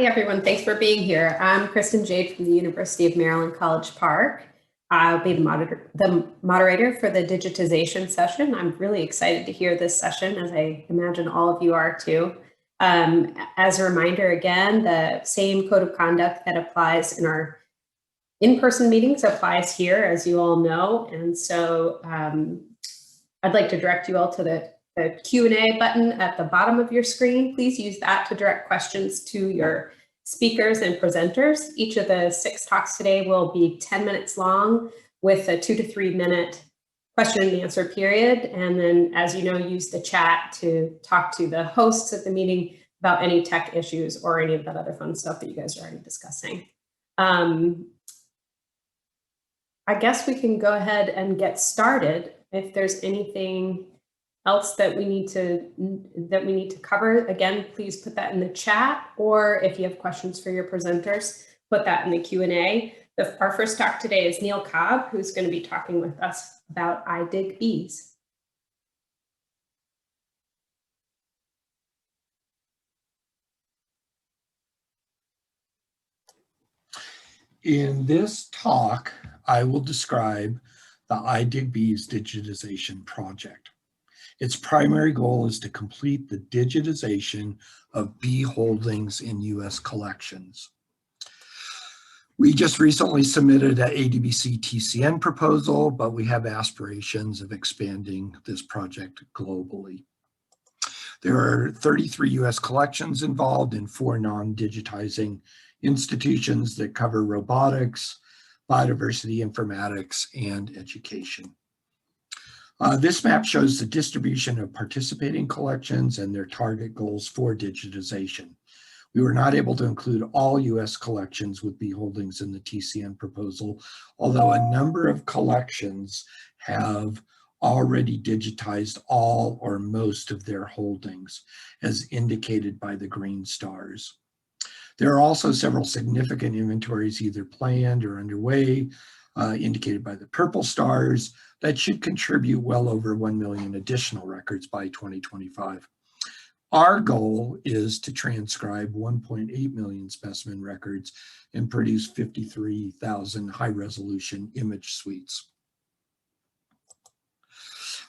Hey everyone, thanks for being here. I'm Kristin Jade from the University of Maryland College Park. I'll be the moderator for the digitization session. I'm really excited to hear this session, as I imagine all of you are too. As a reminder, again, the same code of conduct that applies in our in-person meetings applies here, as you all know. And so I'd like to direct you all to the Q&A button at the bottom of your screen. Please use that to direct questions to your speakers and presenters. Each of the 6 talks today will be 10 minutes long with a 2 to 3 minute question and answer period. And then, as you know, use the chat to talk to the hosts at the meeting about any tech issues or any of that other fun stuff that you guys are already discussing. I guess we can go ahead and get started. If there's anything else that we need to cover, again, please put that in the chat, or if you have questions for your presenters, put that in the Q&A. Our first talk today is Neil Cobb, who's going to be talking with us about IDBs. In this talk, I will describe the IDBs digitization project. Its primary goal is to complete the digitization of bee holdings in U.S. collections. We just recently submitted an ADBC TCN proposal, but we have aspirations of expanding this project globally. There are 33 U.S. collections involved in 4 non-digitizing institutions that cover robotics, biodiversity, informatics, and education. This map shows the distribution of participating collections and their target goals for digitization. We were not able to include all U.S. collections with bee holdings in the TCN proposal, although a number of collections have already digitized all or most of their holdings, as indicated by the green stars. There are also several significant inventories either planned or underway, indicated by the purple stars, that should contribute well over 1 million additional records by 2025. Our goal is to transcribe 1.8 million specimen records and produce 53,000 high-resolution image suites.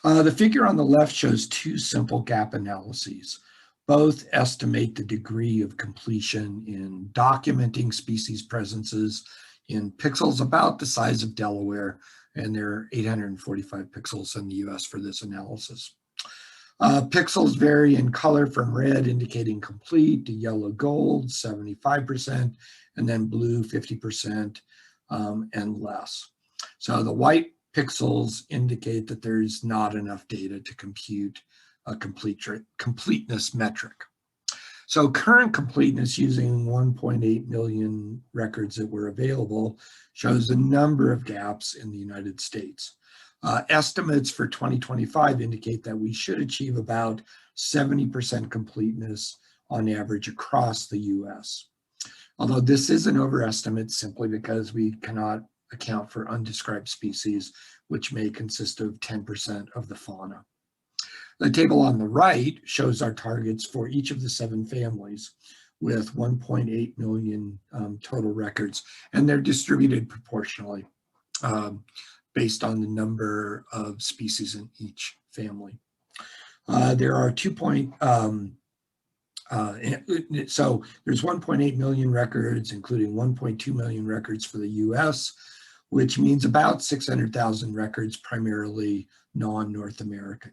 The figure on the left shows 2 simple gap analyses. Both estimate the degree of completion in documenting species presences in pixels about the size of Delaware, and there are 845 pixels in the US for this analysis. Pixels vary in color from red indicating complete to yellow gold, 75%, and then blue, 50%, and less. So the white pixels indicate that there's not enough data to compute a completeness metric. So current completeness using 1.8 million records that were available shows a number of gaps in the United States. Estimates for 2025 indicate that we should achieve about 70% completeness on average across the US. Although this is an overestimate simply because we cannot account for undescribed species, which may consist of 10% of the fauna. The table on the right shows our targets for each of the 7 families with 1.8 million total records, and they're distributed proportionally based on the number of species in each family. There are so there's 1.8 million records, including 1.2 million records for the US, which means about 600,000 records, primarily non-North American.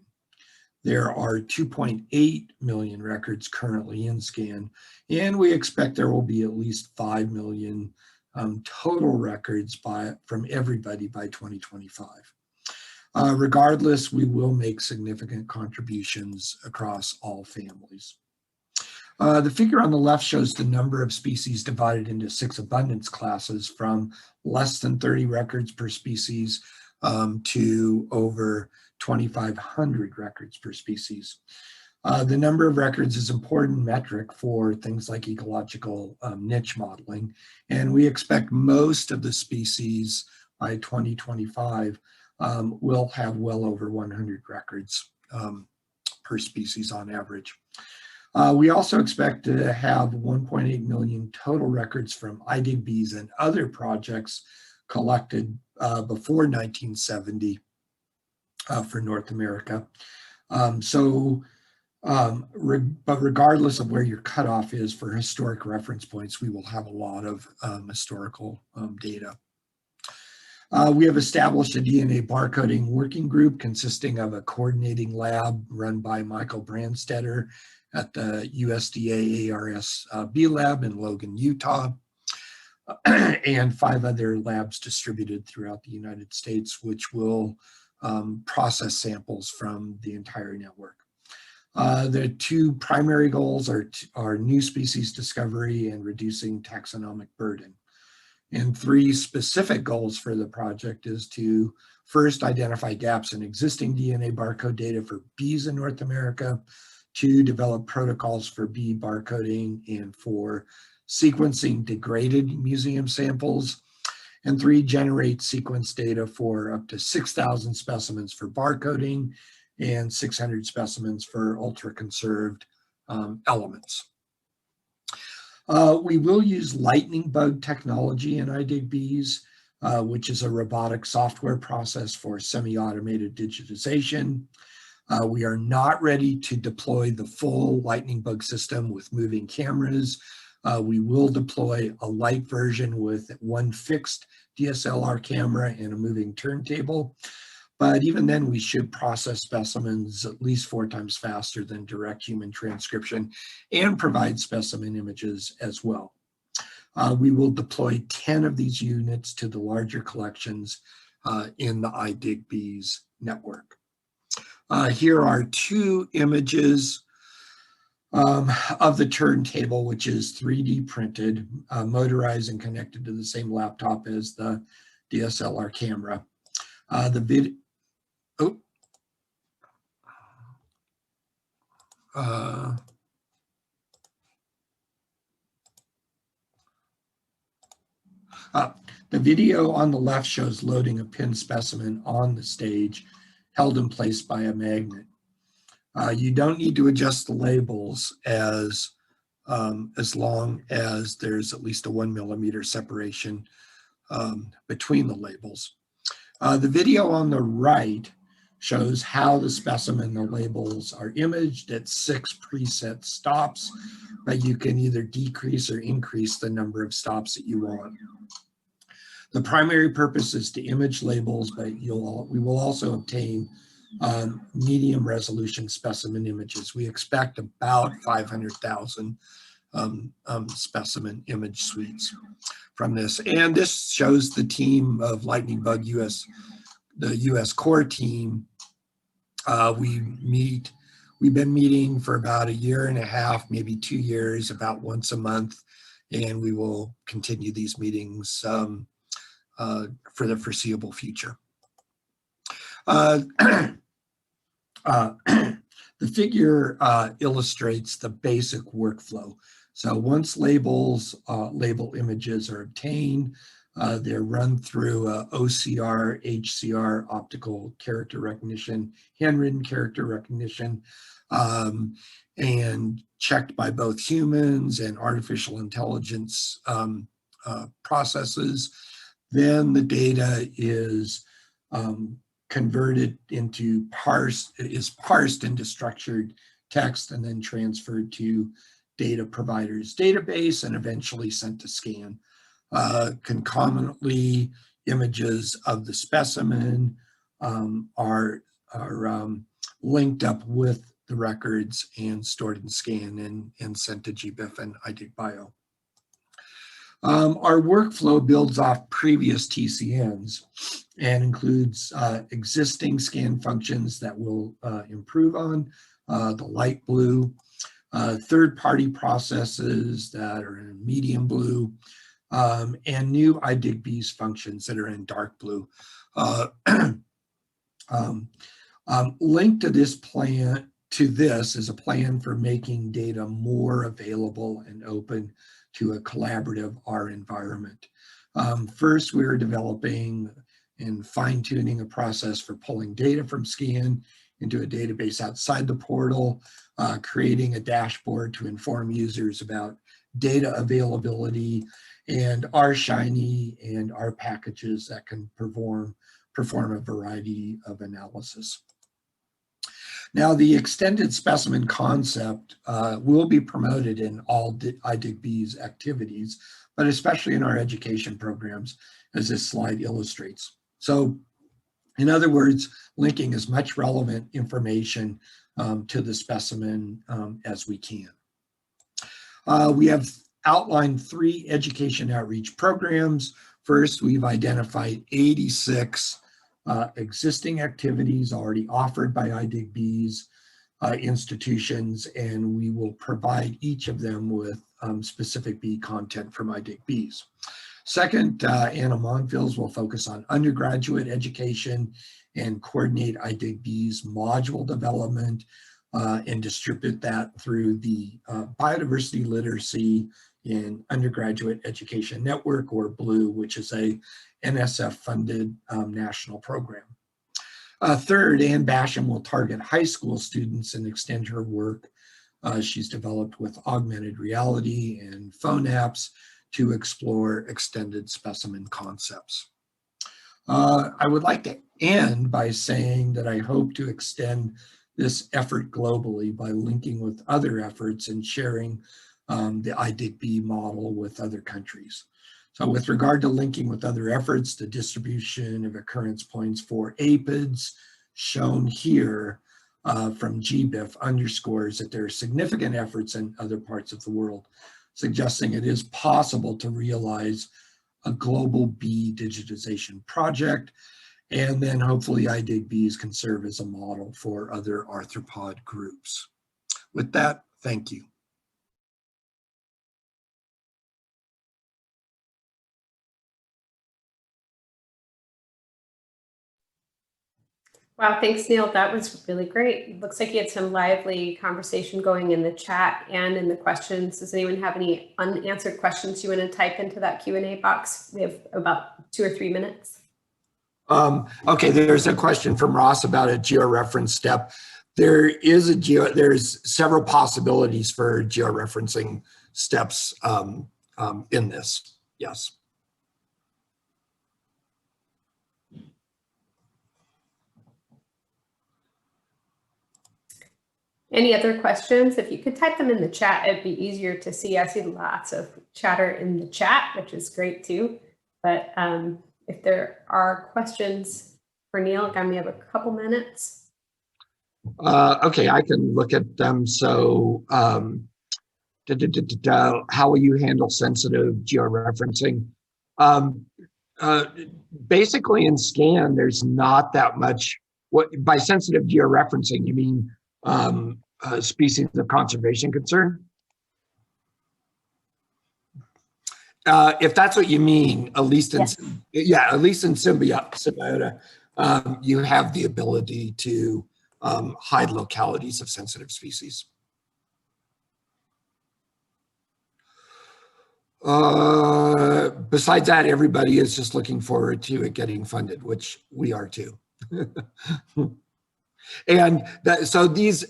There are 2.8 million records currently in scan, and we expect there will be at least 5 million total records from everybody by 2025. Regardless, we will make significant contributions across all families. The figure on the left shows the number of species divided into 6 abundance classes, from less than 30 records per species to over 2,500 records per species. The number of records is an important metric for things like ecological niche modeling, and we expect most of the species by 2025 will have well over 100 records per species on average. We also expect to have 1.8 million total records from IDBs and other projects collected before 1970 for North America. But regardless of where your cutoff is for historic reference points, we will have a lot of historical data. We have established a DNA barcoding working group consisting of a coordinating lab run by Michael Brandstetter at the USDA ARS B Lab in Logan, Utah, and 5 other labs distributed throughout the United States, which will process samples from the entire network. The 2 primary goals are new species discovery and reducing taxonomic burden. And 3 specific goals for the project is to first identify gaps in existing DNA barcode data for bees in North America, 2, develop protocols for bee barcoding and for sequencing degraded museum samples, and 3, generate sequence data for up to 6,000 specimens for barcoding and 600 specimens for ultra-conserved elements. We will use lightning bug technology in IDBs, which is a robotic software process for semi-automated digitization. We are not ready to deploy the full lightning bug system with moving cameras. We will deploy a light version with 1 fixed DSLR camera and a moving turntable. But even then, we should process specimens at least 4 times faster than direct human transcription and provide specimen images as well. We will deploy 10 of these units to the larger collections in the IDBs network. Here are 2 images of the turntable, which is 3D printed, motorized and connected to the same laptop as the DSLR camera. The video on the left shows loading a pin specimen on the stage, held in place by a magnet. You don't need to adjust the labels as long as there's at least a 1 millimeter separation between the labels. The video on the right shows how the specimen and the labels are imaged at 6 preset stops, but you can either decrease or increase the number of stops that you want. The primary purpose is to image labels, but we will also obtain medium resolution specimen images. We expect about 500,000 specimen image suites from this. And this shows the team of Lightning Bug the US core team. We've been meeting for about 1.5 years, maybe 2 years, about once a month, and we will continue these meetings for the foreseeable future. The figure illustrates the basic workflow. So once label images are obtained, they're run through OCR, HCR, optical character recognition, handwritten character recognition, and checked by both humans and artificial intelligence processes. Then the data is converted into parsed into structured text and then transferred to data providers' database and eventually sent to scan. Concomitantly, images of the specimen are linked up with the records and stored in scan and sent to GBIF and IDBio. Our workflow builds off previous TCNs and includes existing scan functions that we'll improve on, the light blue, third-party processes that are in medium blue, and new IDBs functions that are in dark blue. Linked to this plan, is a plan for making data more available and open to a collaborative R environment. First, we're developing and fine-tuning a process for pulling data from scan into a database outside the portal. creating a dashboard to inform users about data availability, and R Shiny and R packages that can perform a variety of analysis. Now, the extended specimen concept will be promoted in all IDIG-B's activities, but especially in our education programs, as this slide illustrates. So, in other words, linking as much relevant information to the specimen as we can. We have outlined 3 education outreach programs. First, we've identified 86 existing activities already offered by IDIG-B's institutions, and we will provide each of them with specific B content from IDIG-B's. Second, Anna Monfils will focus on undergraduate education and coordinate IDIG-B's module development and distribute that through the Biodiversity Literacy in Undergraduate Education Network, or BLUE, which is a NSF-funded national program. Third, Ann Basham will target high school students and extend her work she's developed with augmented reality and phone apps to explore extended specimen concepts. I would like to end by saying that I hope to extend this effort globally by linking with other efforts and sharing the IDIG-B model with other countries. So with regard to linking with other efforts, the distribution of occurrence points for apids shown here from GBIF underscores that there are significant efforts in other parts of the world, suggesting it is possible to realize a global bee digitization project, and then hopefully IDIG-B's can serve as a model for other arthropod groups. With that, thank you. Wow, thanks, Neil. That was really great. Looks like you had some lively conversation going in the chat and in the questions. Does anyone have any unanswered questions you want to type into that Q&A box? We have about 2 or 3 minutes. Okay, there's a question from Ross about a georeference step. There's several possibilities for georeferencing steps in this, yes. Any other questions? If you could type them in the chat, it'd be easier to see. I see lots of chatter in the chat, which is great too. But if there are questions for Neil, again, we have a couple minutes. Okay, I can look at them. So how will you handle sensitive georeferencing? Basically in SCAN, there's not that much. By sensitive georeferencing, you mean species of conservation concern? If that's what you mean, at least in, yes. At least in Symbiota, you have the ability to hide localities of sensitive species. Besides that, everybody is just looking forward to it getting funded, which we are too. And so these,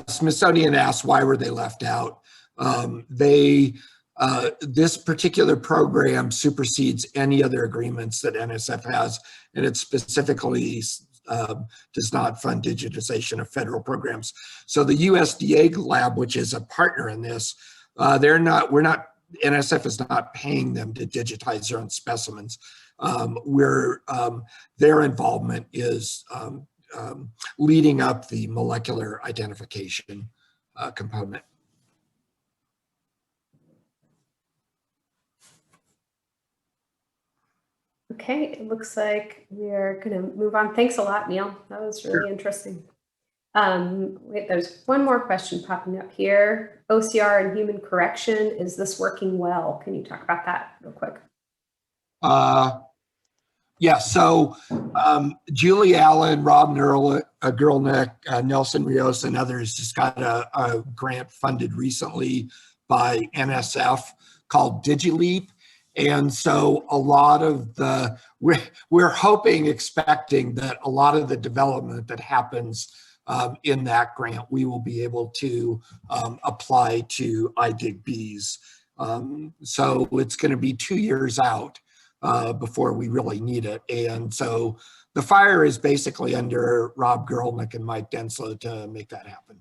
Smithsonian asked why were they left out. This particular program supersedes any other agreements that NSF has, and it specifically does not fund digitization of federal programs. So the USDA lab, which is a partner in this, NSF is not paying them to digitize their own specimens. Their involvement is leading up the molecular identification component. Okay, it looks like we're going to move on. Thanks a lot, Neil. That was really interesting. Wait, there's one more question popping up here. OCR and human correction, is this working well? Can you talk about that real quick? Yeah, so Julie Allen, Rob Gerlnick, Nelson Rios, and others just got a grant funded recently by NSF called DigiLeap. And so a lot of we're hoping, expecting that a lot of the development that happens in that grant, we will be able to apply to IDIG-Bs. So it's going to be 2 years out before we really need it. And so the fire is basically under Rob Gerlnick and Mike Denslow to make that happen.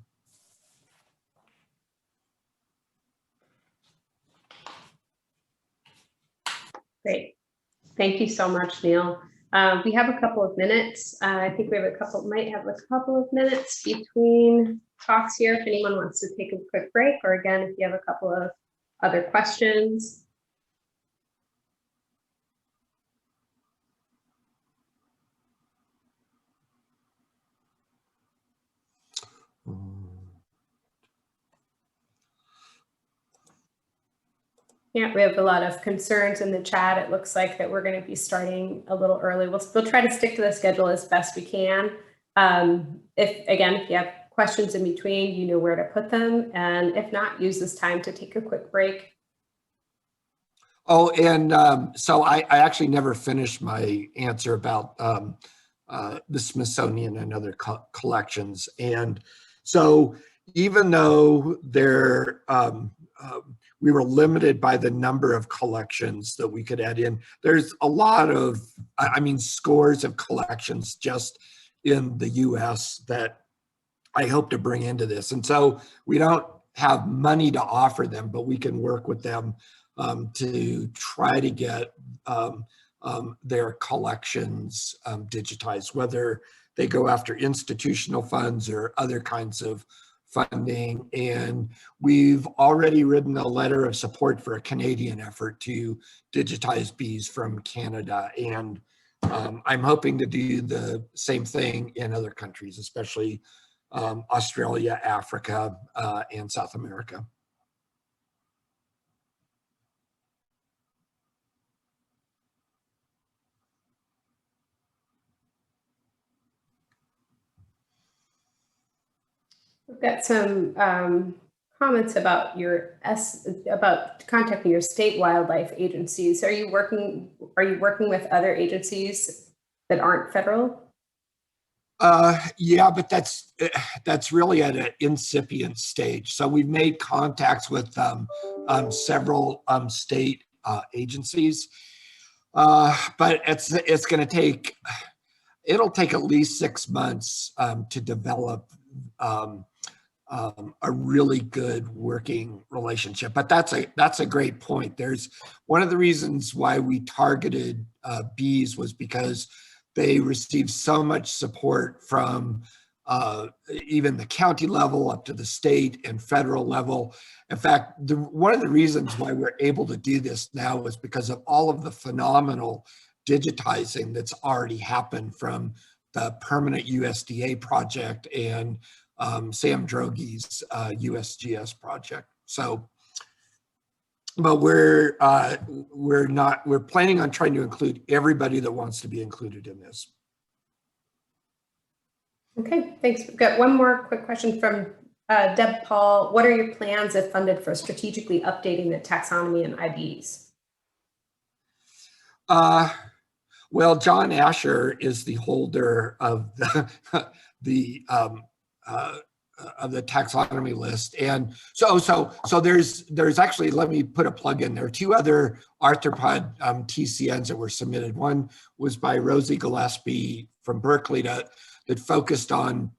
Great. Thank you so much, Neil. We have a couple of minutes. I think we have might have a couple of minutes between talks here if anyone wants to take a quick break, or again, if you have a couple of other questions. Yeah, we have a lot of concerns in the chat. It looks like that we're going to be starting a little early. We'll try to stick to the schedule as best we can. If you have questions in between, you know where to put them. And if not, use this time to take a quick break. Oh, and so I actually never finished my answer about the Smithsonian and other collections. And so even though we were limited by the number of collections that we could add in, there's a lot of, scores of collections just in the US that I hope to bring into this. And so we don't have money to offer them, but we can work with them to try to get their collections digitized, whether they go after institutional funds or other kinds of funding. And we've already written a letter of support for a Canadian effort to digitize bees from Canada. And I'm hoping to do the same thing in other countries, especially Australia, Africa, and South America. We've got some comments about about contacting your state wildlife agencies. Are you working with other agencies that aren't federal? Yeah, but that's really at an incipient stage. So we've made contacts with several state agencies, but it's going to take at least 6 months to develop a really good working relationship. But that's a great point. There's one of the reasons why we targeted bees was because they received so much support from even the county level up to the state and federal level. In fact, one of the reasons why we're able to do this now is because of all of the phenomenal digitizing that's already happened from the permanent USDA project and Sam Droge's USGS project. So, but we're planning on trying to include everybody that wants to be included in this. Okay, thanks. We've got one more quick question from Deb Paul. What are your plans if funded for strategically updating the taxonomy and IBs? Well, John Asher is the holder of the taxonomy list, and so there's actually, let me put a plug in there, 2 other arthropod TCNs that were submitted. One was by Rosie Gillespie from Berkeley that focused on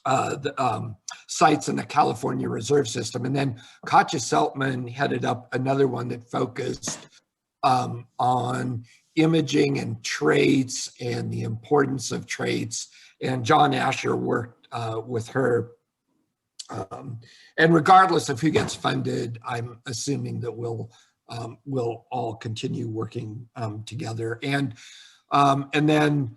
the sites in the California Reserve System, and then Katja Seltman headed up another one that focused on imaging and traits and the importance of traits. And John Asher worked with her. And regardless of who gets funded, I'm assuming that we'll all continue working together. And then,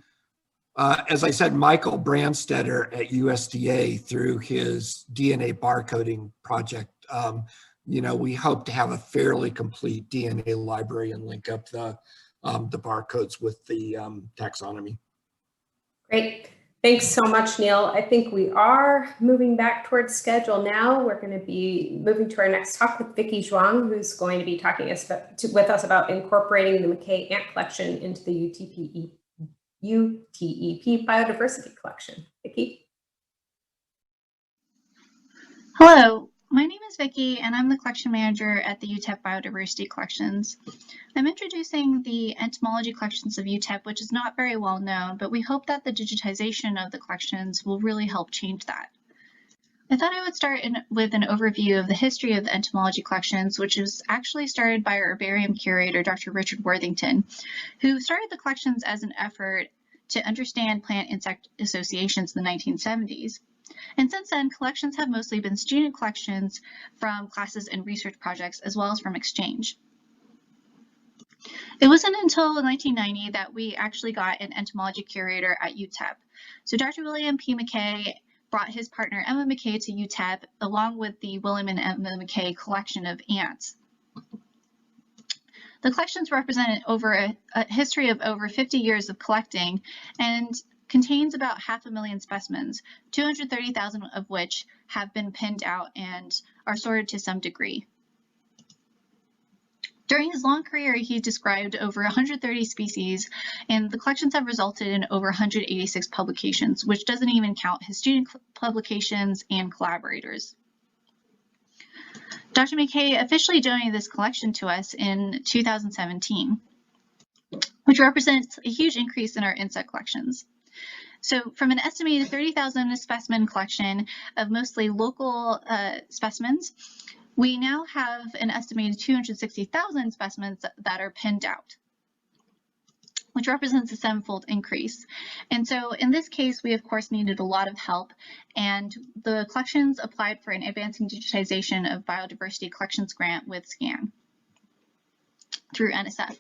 as I said, Michael Brandstetter at USDA, through his DNA barcoding project, we hope to have a fairly complete DNA library and link up the barcodes with the taxonomy. Great. Thanks so much, Neil. I think we are moving back towards schedule now. We're going to be moving to our next talk with Vicki Zhuang, who's going to be talking with us about incorporating the McKay ant collection into the UTEP biodiversity collection. Vicki? Hello, my name is Vicki and I'm the collection manager at the UTEP Biodiversity Collections. I'm introducing the entomology collections of UTEP, which is not very well known, but we hope that the digitization of the collections will really help change that. I thought I would start with an overview of the history of the entomology collections, which was actually started by our herbarium curator, Dr. Richard Worthington, who started the collections as an effort to understand plant-insect associations in the 1970s. And since then, collections have mostly been student collections from classes and research projects, as well as from exchange. It wasn't until 1990 that we actually got an entomology curator at UTEP. So Dr. William P. McKay brought his partner Emma McKay to UTEP, along with the William and Emma McKay collection of ants. The collections represent a history of over 50 years of collecting and contains about 500,000 specimens, 230,000 of which have been pinned out and are sorted to some degree. During his long career, he described over 130 species, and the collections have resulted in over 186 publications, which doesn't even count his student publications and collaborators. Dr. McKay officially donated this collection to us in 2017, which represents a huge increase in our insect collections. So from an estimated 30,000 specimen collection of mostly local specimens, we now have an estimated 260,000 specimens that are pinned out, which represents a 7-fold increase. And so in this case, we of course needed a lot of help, and the collections applied for an Advancing Digitization of Biodiversity Collections grant with SCAN through NSF.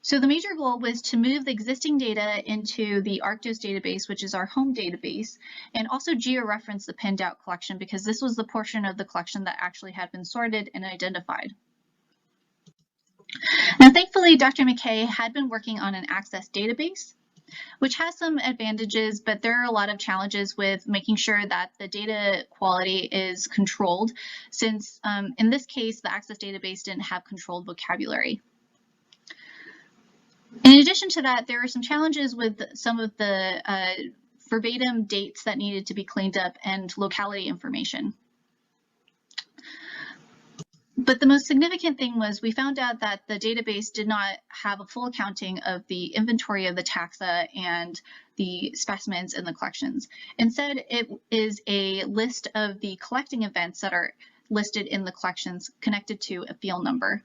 So the major goal was to move the existing data into the Arctos database, which is our home database, and also georeference the pinned out collection, because this was the portion of the collection that actually had been sorted and identified. Now, thankfully, Dr. McKay had been working on an access database, which has some advantages, but there are a lot of challenges with making sure that the data quality is controlled, since in this case, the access database didn't have controlled vocabulary. In addition to that, there are some challenges with some of the verbatim dates that needed to be cleaned up and locality information. But the most significant thing was we found out that the database did not have a full accounting of the inventory of the taxa and the specimens in the collections. Instead, it is a list of the collecting events that are listed in the collections connected to a field number.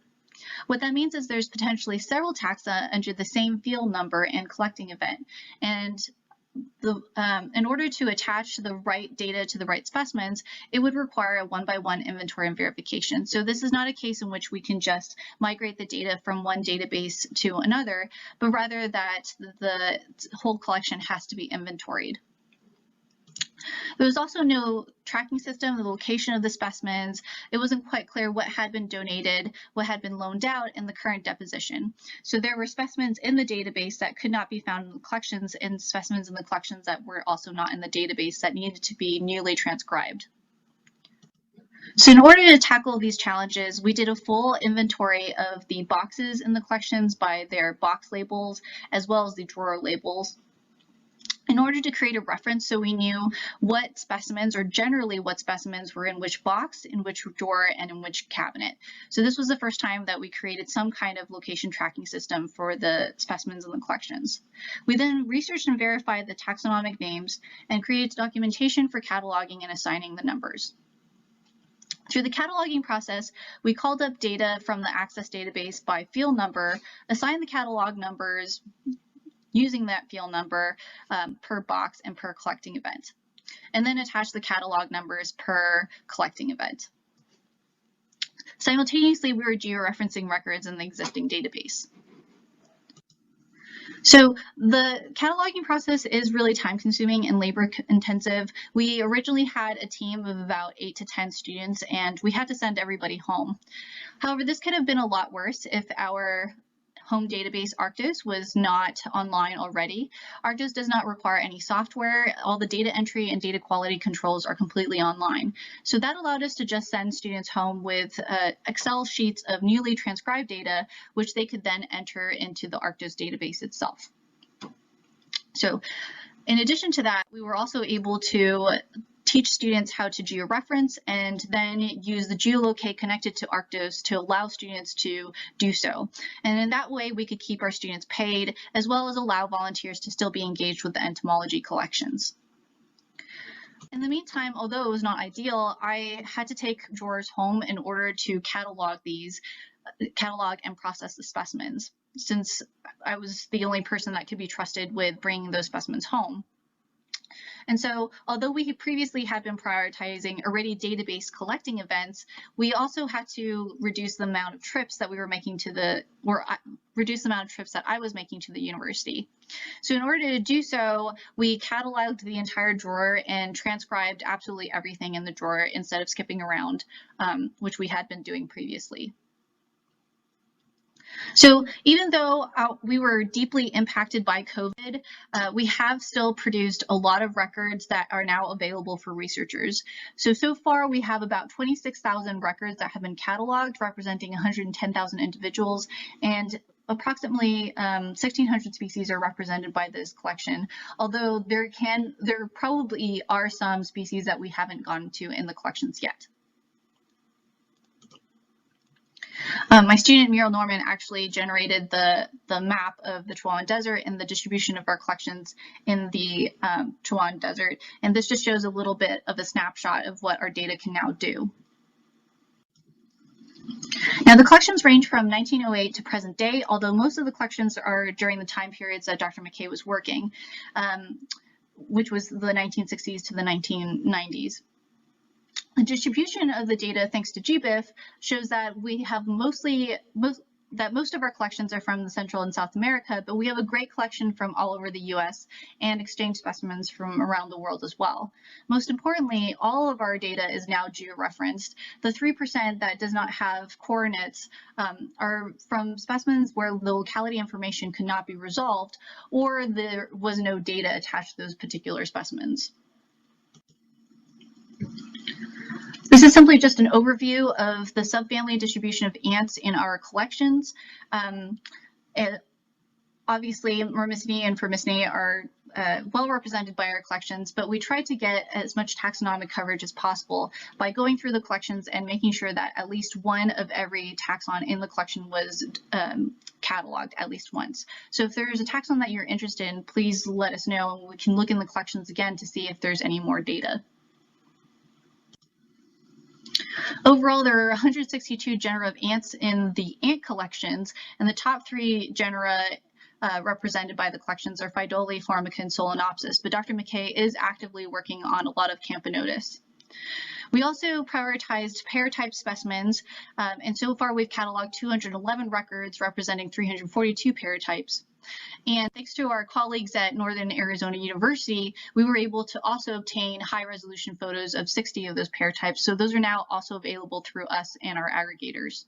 What that means is there's potentially several taxa under the same field number and collecting event. And in order to attach the right data to the right specimens, it would require a one-by-one inventory and verification. So this is not a case in which we can just migrate the data from one database to another, but rather that the whole collection has to be inventoried. There was also no tracking system, the location of the specimens. It wasn't quite clear what had been donated, what had been loaned out in the current deposition. So there were specimens in the database that could not be found in the collections, and specimens in the collections that were also not in the database that needed to be newly transcribed. So in order to tackle these challenges, we did a full inventory of the boxes in the collections by their box labels, as well as the drawer labels, in order to create a reference so we knew what specimens, or generally what specimens, were in which box, in which drawer, and in which cabinet. So this was the first time that we created some kind of location tracking system for the specimens in the collections. We then researched and verified the taxonomic names and created documentation for cataloging and assigning the numbers. Through the cataloging process, we called up data from the Access database by field number, assigned the catalog numbers using that field number per box and per collecting event, and then attach the catalog numbers per collecting event. Simultaneously, we were georeferencing records in the existing database. So the cataloging process is really time-consuming and labor-intensive. We originally had a team of about 8 to 10 students, and we had to send everybody home. However, this could have been a lot worse if our home database Arctos was not online already. Arctos does not require any software. All the data entry and data quality controls are completely online. So that allowed us to just send students home with Excel sheets of newly transcribed data, which they could then enter into the Arctos database itself. So in addition to that, we were also able to teach students how to georeference, and then use the GeoLocate connected to Arctos to allow students to do so. And in that way, we could keep our students paid, as well as allow volunteers to still be engaged with the entomology collections. In the meantime, although it was not ideal, I had to take drawers home in order to catalog and process the specimens, since I was the only person that could be trusted with bringing those specimens home. And so, although we previously had been prioritizing already database collecting events, we also had to reduce the amount of trips that we were making to reduce the amount of trips that I was making to the university. So in order to do so, we cataloged the entire drawer and transcribed absolutely everything in the drawer instead of skipping around, which we had been doing previously. So even though we were deeply impacted by COVID, we have still produced a lot of records that are now available for researchers. So far we have about 26,000 records that have been cataloged, representing 110,000 individuals, and approximately 1,600 species are represented by this collection, although there probably are some species that we haven't gotten to in the collections yet. My student Muriel Norman actually generated the map of the Chihuahuan Desert and the distribution of our collections in the Chihuahuan Desert, and this just shows a little bit of a snapshot of what our data can now do. Now, the collections range from 1908 to present day, although most of the collections are during the time periods that Dr. McKay was working, which was the 1960s to the 1990s. The distribution of the data, thanks to GBIF, shows that we have most of our collections are from the Central and South America, but we have a great collection from all over the U.S. and exchange specimens from around the world as well. Most importantly, all of our data is now georeferenced. The 3% that does not have coordinates are from specimens where the locality information could not be resolved, or there was no data attached to those particular specimens. This is simply just an overview of the subfamily distribution of ants in our collections. Obviously, Myrmicinae and Firmicinae are well represented by our collections, but we tried to get as much taxonomic coverage as possible by going through the collections and making sure that at least one of every taxon in the collection was cataloged at least once. So if there's a taxon that you're interested in, please let us know, and we can look in the collections again to see if there's any more data. Overall, there are 162 genera of ants in the ant collections, and the top 3 genera represented by the collections are Phytole, Formica, and Solenopsis, but Dr. McKay is actively working on a lot of Camponotus. We also prioritized pair-type specimens, and so far we've cataloged 211 records representing 342 pair-types. And thanks to our colleagues at Northern Arizona University, we were able to also obtain high-resolution photos of 60 of those pair types. So those are now also available through us and our aggregators.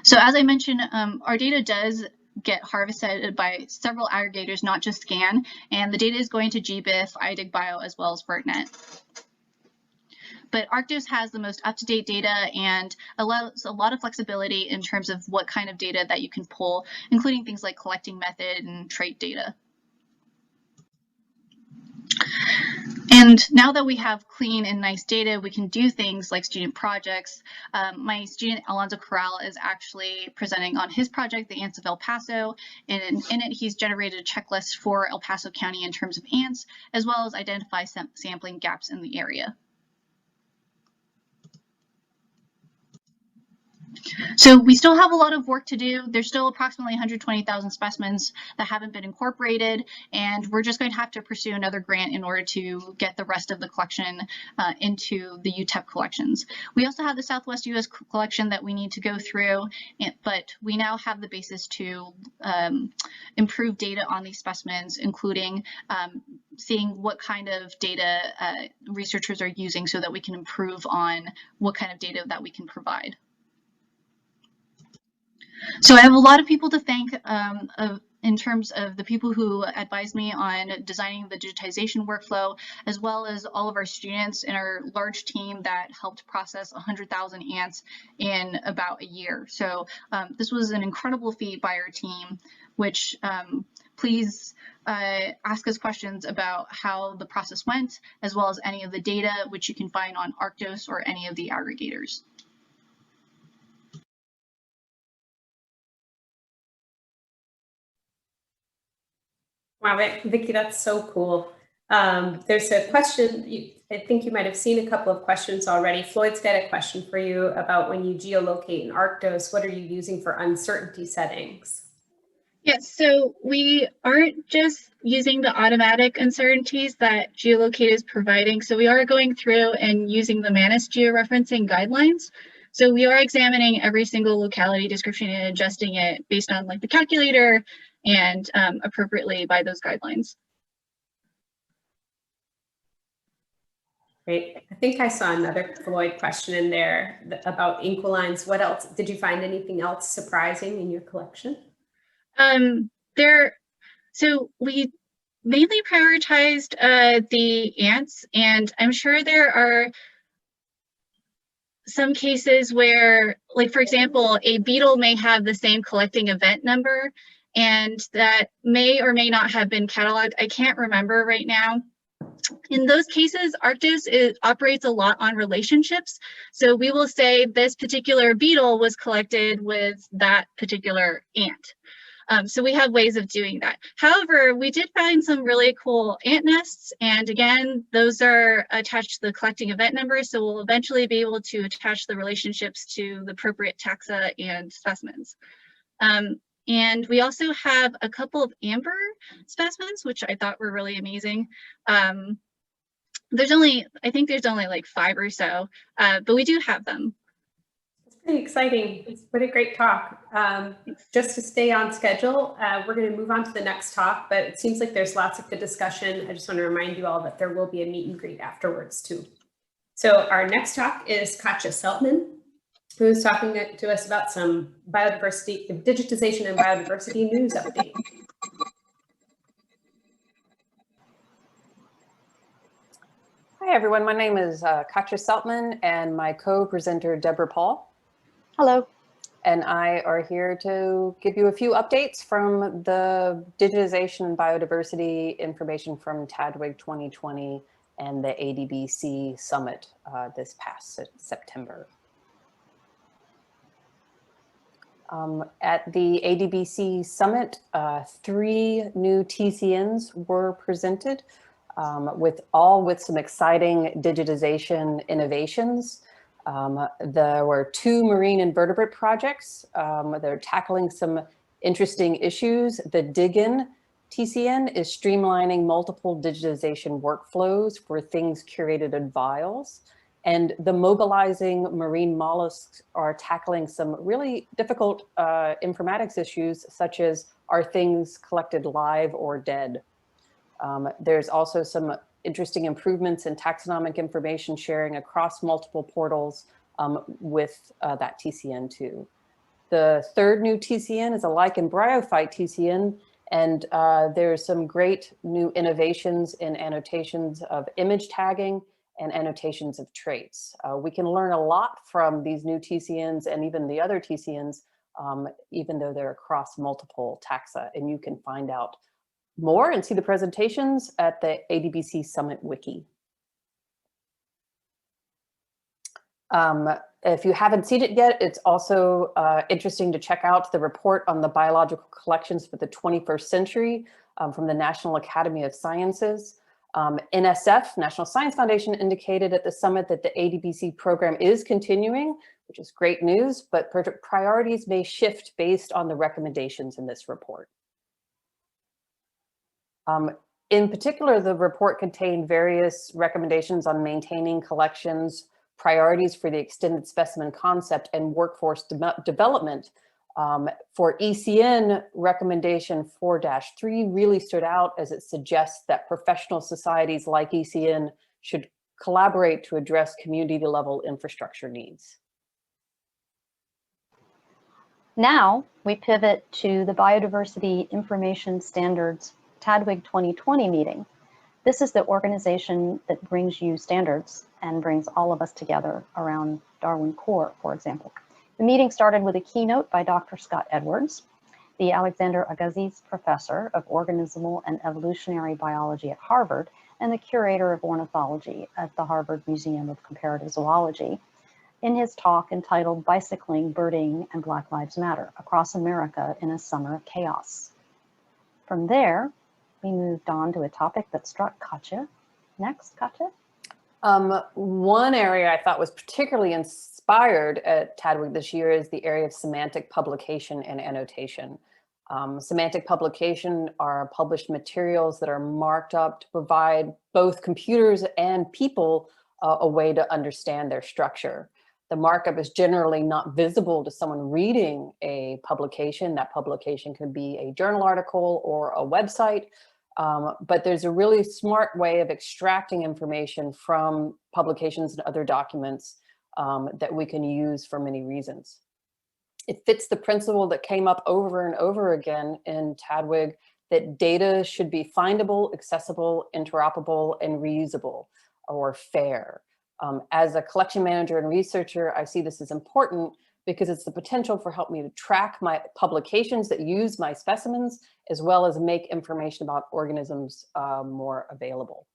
So as I mentioned, our data does get harvested by several aggregators, not just Scan, and the data is going to GBIF, IDIGBio, as well as BERTnet. But Arctos has the most up-to-date data and allows a lot of flexibility in terms of what kind of data that you can pull, including things like collecting method and trait data. And now that we have clean and nice data, we can do things like student projects. My student Alonso Corral is actually presenting on his project, the Ants of El Paso, and in it he's generated a checklist for El Paso County in terms of ants, as well as identify sampling gaps in the area. So we still have a lot of work to do. There's still approximately 120,000 specimens that haven't been incorporated, and we're just going to have to pursue another grant in order to get the rest of the collection into the UTEP collections. We also have the Southwest US collection that we need to go through, but we now have the basis to improve data on these specimens, including seeing what kind of data researchers are using so that we can improve on what kind of data that we can provide. So I have a lot of people to thank in terms of the people who advised me on designing the digitization workflow, as well as all of our students in our large team that helped process 100,000 ants in about a year. So this was an incredible feat by our team, which please ask us questions about how the process went, as well as any of the data, which you can find on Arctos or any of the aggregators. Wow, Vicki, that's so cool. There's a question, I think you might have seen a couple of questions already. Floyd's got a question for you about when you geolocate in Arctos, what are you using for uncertainty settings? Yes, so we aren't just using the automatic uncertainties that GeoLocate is providing. So we are going through and using the MANIS georeferencing guidelines. So we are examining every single locality description and adjusting it based on like the calculator and appropriately by those guidelines. Great. I think I saw another Floyd question in there about inquilines. What else? Did you find anything else surprising in your collection? So we mainly prioritized the ants, and I'm sure there are some cases where, like for example, a beetle may have the same collecting event number, and that may or may not have been cataloged. I can't remember right now. In those cases, Arctos operates a lot on relationships. So we will say this particular beetle was collected with that particular ant. So we have ways of doing that. However, we did find some really cool ant nests. And again, those are attached to the collecting event number. So we'll eventually be able to attach the relationships to the appropriate taxa and specimens. And we also have a couple of amber specimens, which I thought were really amazing. I think there's only like 5 or so, but we do have them. It's pretty exciting. It's what a great talk. Just to stay on schedule, we're going to move on to the next talk, but it seems like there's lots of good discussion. I just want to remind you all that there will be a meet and greet afterwards too. So our next talk is Katja Seltman, who's talking to us about some biodiversity, digitization and biodiversity news update. Hi everyone, my name is Katja Seltman and my co-presenter Deborah Paul. Hello. And I are here to give you a few updates from the digitization and biodiversity information from TDWG 2020 and the ADBC Summit this past September. At the ADBC Summit, 3 new TCNs were presented with some exciting digitization innovations. There were 2 marine invertebrate projects. They're tackling some interesting issues. The DIGIN TCN is streamlining multiple digitization workflows for things curated in vials. And the mobilizing marine mollusks are tackling some really difficult informatics issues, such as are things collected live or dead? There's also some interesting improvements in taxonomic information sharing across multiple portals with that TCN too. The 3rd new TCN is a lichen bryophyte TCN, and there's some great new innovations in annotations of image tagging and annotations of traits. We can learn a lot from these new TCNs and even the other TCNs, even though they're across multiple taxa, and you can find out more and see the presentations at the ADBC Summit Wiki. If you haven't seen it yet, it's also interesting to check out the report on the biological collections for the 21st century from the National Academy of Sciences. NSF, National Science Foundation, indicated at the summit that the ADBC program is continuing, which is great news, but priorities may shift based on the recommendations in this report. In particular, the report contained various recommendations on maintaining collections, priorities for the extended specimen concept, and workforce development. For ECN, recommendation 4-3 really stood out as it suggests that professional societies like ECN should collaborate to address community level infrastructure needs. Now we pivot to the Biodiversity Information Standards TDWG 2020 meeting. This is the organization that brings you standards and brings all of us together around Darwin Core, for example. The meeting started with a keynote by Dr. Scott Edwards. the Alexander Agassiz Professor of Organismal and Evolutionary Biology at Harvard and the Curator of Ornithology at the Harvard Museum of Comparative Zoology, in his talk entitled Bicycling, Birding, and Black Lives Matter, Across America in a Summer of Chaos. From there, we moved on to a topic that struck Katja. Next, Katja. One area I thought was particularly inspired at Tadwig this year is the area of semantic publication and annotation. Semantic publication are published materials that are marked up to provide both computers and people a way to understand their structure. The markup is generally not visible to someone reading a publication. That publication could be a journal article or a website, but there's a really smart way of extracting information from publications and other documents that we can use for many reasons. It fits the principle that came up over and over again in Tadwig that data should be findable, accessible, interoperable, and reusable, or fair. As a collection manager and researcher, I see this as important because it's the potential for help me to track my publications that use my specimens, as well as make information about organisms more available.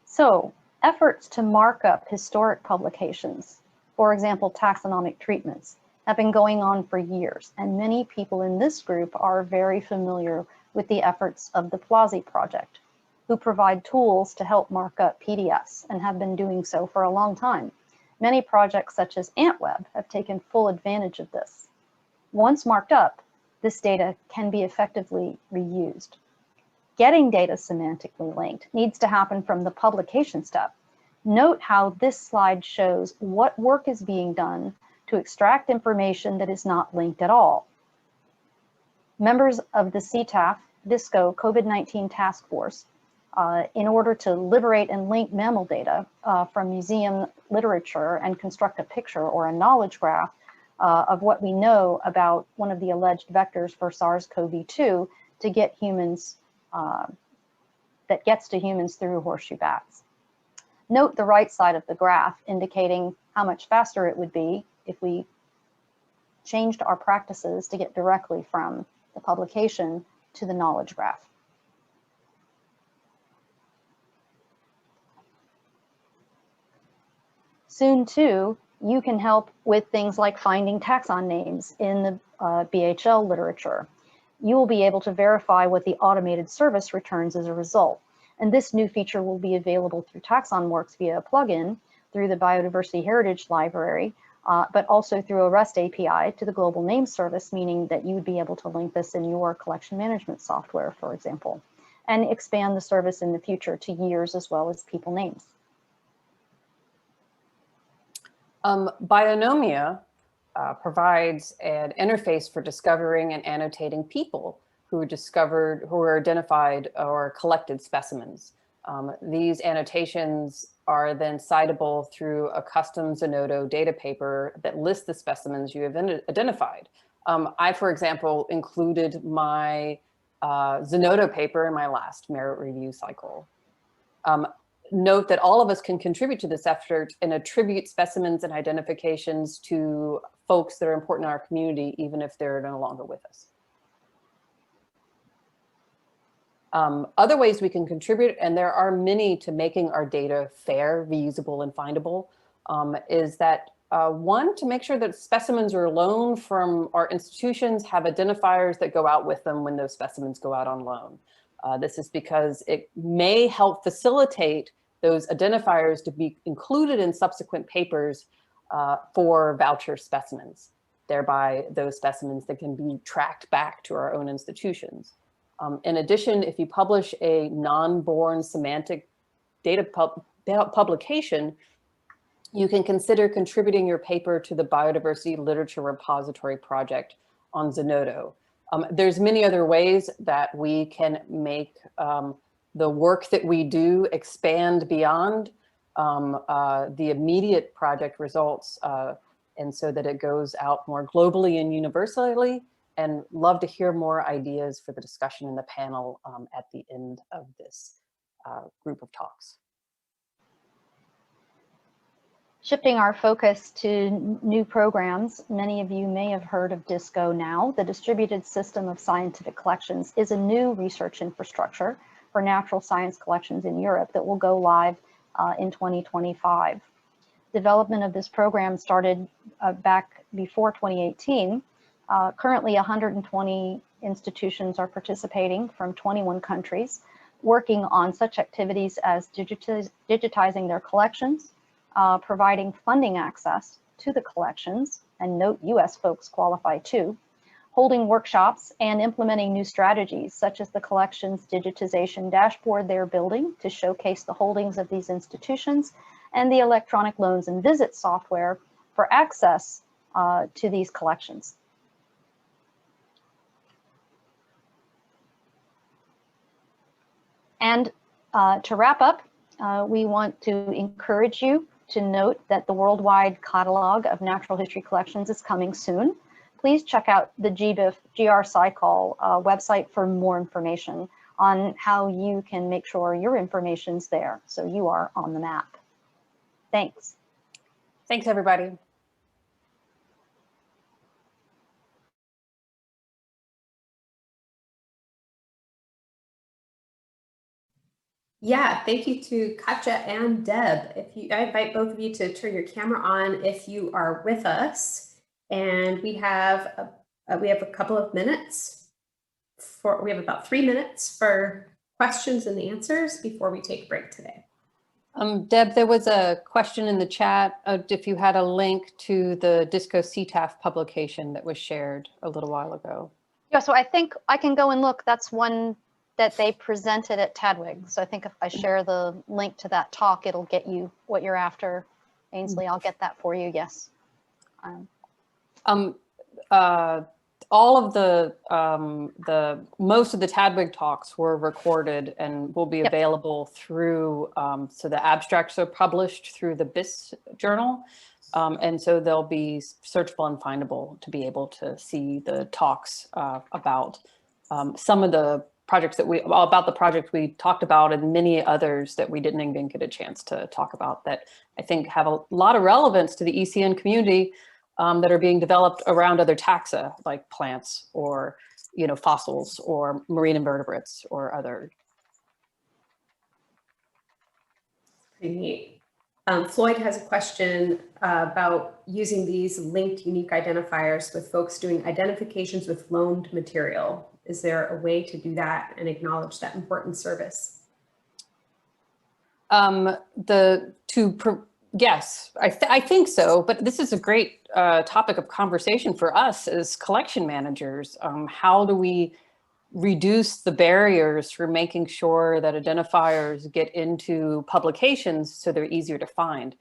So, efforts to mark up historic publications, for example, taxonomic treatments, have been going on for years, and many people in this group are very familiar with the efforts of the Plazi Project, who provide tools to help mark up PDFs and have been doing so for a long time. Many projects such as AntWeb have taken full advantage of this. Once marked up, this data can be effectively reused. Getting data semantically linked needs to happen from the publication step. Note how this slide shows what work is being done to extract information that is not linked at all. Members of the CTAF DISCO COVID-19 Task Force, in order to liberate and link mammal data from museum literature and construct a picture or a knowledge graph of what we know about one of the alleged vectors for SARS-CoV-2 to get humans, that gets to humans through horseshoe bats. Note the right side of the graph indicating how much faster it would be if we changed our practices to get directly from the publication to the knowledge graph. Soon too, you can help with things like finding taxon names in the BHL literature. You will be able to verify what the automated service returns as a result. And this new feature will be available through TaxonWorks via a plugin through the Biodiversity Heritage Library, but also through a REST API to the Global Name Service, meaning that you would be able to link this in your collection management software, for example, and expand the service in the future to years as well as people names. Bionomia provides an interface for discovering and annotating people who are identified or collected specimens. These annotations are then citable through a custom Zenodo data paper that lists the specimens you have identified. I, for example, included my Zenodo paper in my last merit review cycle. Note that all of us can contribute to this effort and attribute specimens and identifications to folks that are important in our community, even if they're no longer with us. Other ways we can contribute, and there are many to making our data fair, reusable, and findable, is that one, to make sure that specimens are loaned from our institutions have identifiers that go out with them when those specimens go out on loan. This is because it may help facilitate those identifiers to be included in subsequent papers for voucher specimens, thereby those specimens that can be tracked back to our own institutions. In addition, if you publish a non-born semantic data publication, you can consider contributing your paper to the Biodiversity Literature Repository Project on Zenodo. There's many other ways that we can make the work that we do expand beyond the immediate project results, and so that it goes out more globally and universally, and love to hear more ideas for the discussion in the panel at the end of this group of talks. Shifting our focus to new programs, many of you may have heard of DISCO now. The Distributed System of Scientific Collections is a new research infrastructure for natural science collections in Europe that will go live in 2025. Development of this program started back before 2018. Currently, 120 institutions are participating from 21 countries, working on such activities as digitizing their collections, providing funding access to the collections, and note US folks qualify too, holding workshops and implementing new strategies such as the collections digitization dashboard they're building to showcase the holdings of these institutions, and the electronic loans and visit software for access to these collections. And to wrap up, we want to encourage you to note that the worldwide catalog of natural history collections is coming soon. Please check out the GBIF GR-Cycle website for more information on how you can make sure your information's there so you are on the map. Thanks. Thanks, everybody. Yeah, thank you to Katja and Deb. I invite both of you to turn your camera on if you are with us, and we have a couple of minutes we have about 3 minutes for questions and answers before we take a break today. Deb, there was a question in the chat if you had a link to the DISCO CTAF publication that was shared a little while ago. Yeah, so I think I can go and look. That's one that they presented at TDWG. So I think if I share the link to that talk, it'll get you what you're after. Ainsley, I'll get that for you, yes. All of most of the TDWG talks were recorded and will be available through, so the abstracts are published through the BIS journal. And so they'll be searchable and findable to be able to see the talks about some of the projects about the project we talked about, and many others that we didn't even get a chance to talk about that I think have a lot of relevance to the ECN community that are being developed around other taxa like plants or, fossils or marine invertebrates or other. Pretty neat. Floyd has a question about using these linked unique identifiers with folks doing identifications with loaned material. Is there a way to do that and acknowledge that important service? Yes, I think so, but this is a great topic of conversation for us as collection managers. How do we reduce the barriers for making sure that identifiers get into publications so they're easier to find?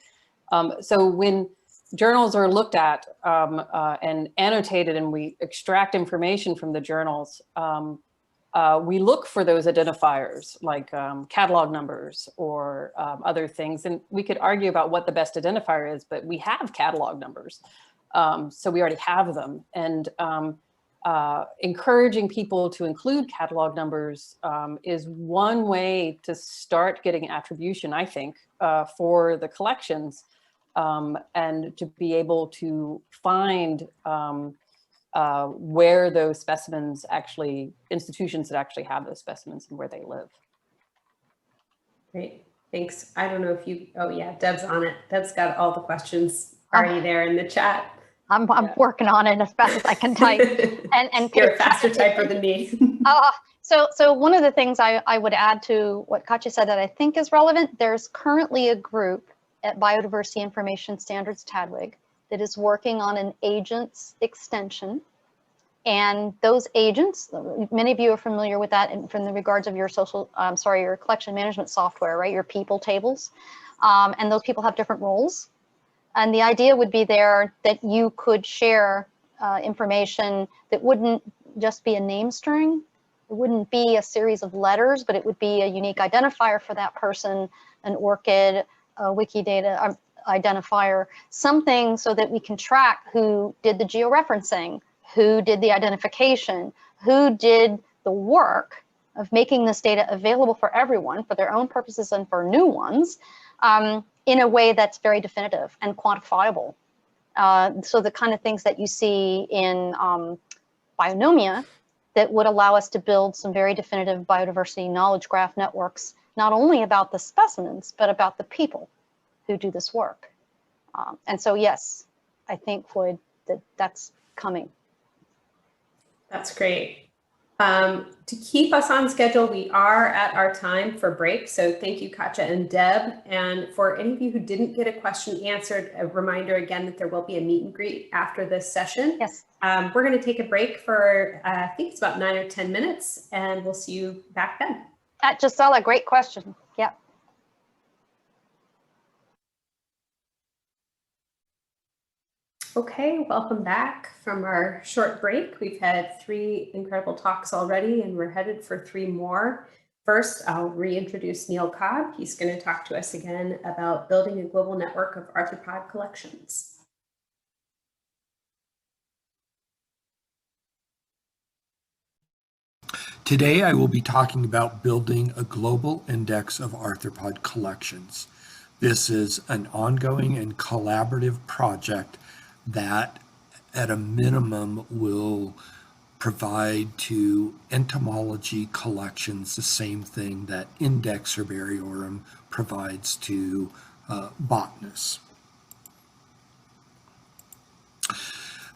So when journals are looked at and annotated and we extract information from the journals, we look for those identifiers like catalog numbers or other things. And we could argue about what the best identifier is, but we have catalog numbers. So we already have them. And encouraging people to include catalog numbers is one way to start getting attribution, I think, for the collections and to be able to find where those specimens institutions that actually have those specimens and where they live. Great, thanks. I don't know if oh yeah, Deb's on it. Deb's got all the questions already there in the chat. I'm working on it as fast as I can type. and You're a faster typer than me. So one of the things I would add to what Katja said that I think is relevant, there's currently a group at Biodiversity Information Standards TDWG that is working on an agents extension. And those agents, many of you are familiar with that from the regards of your your collection management software, right? Your people tables. And those people have different roles. And the idea would be there that you could share information that wouldn't just be a name string. It wouldn't be a series of letters, but it would be a unique identifier for that person, an ORCID, a Wikidata identifier, something so that we can track who did the georeferencing, who did the identification, who did the work of making this data available for everyone for their own purposes and for new ones. in a way that's very definitive and quantifiable. So the kind of things that you see in Bionomia that would allow us to build some very definitive biodiversity knowledge graph networks, not only about the specimens, but about the people who do this work. And so, yes, I think, Floyd, that's coming. That's great. To keep us on schedule, we are at our time for break. So thank you, Katja and Deb. And for any of you who didn't get a question answered, a reminder again that there will be a meet and greet after this session. Yes. We're going to take a break for, I think it's about 9 or 10 minutes, and we'll see you back then. Gisela, great question. Yeah. Okay, welcome back from our short break. We've had 3 incredible talks already, and we're headed for 3 more. First, I'll reintroduce Neil Cobb. He's going to talk to us again about building a global network of arthropod collections. Today, I will be talking about building a global index of arthropod collections. This is an ongoing and collaborative project that at a minimum will provide to entomology collections the same thing that Index Herbariorum provides to botanists.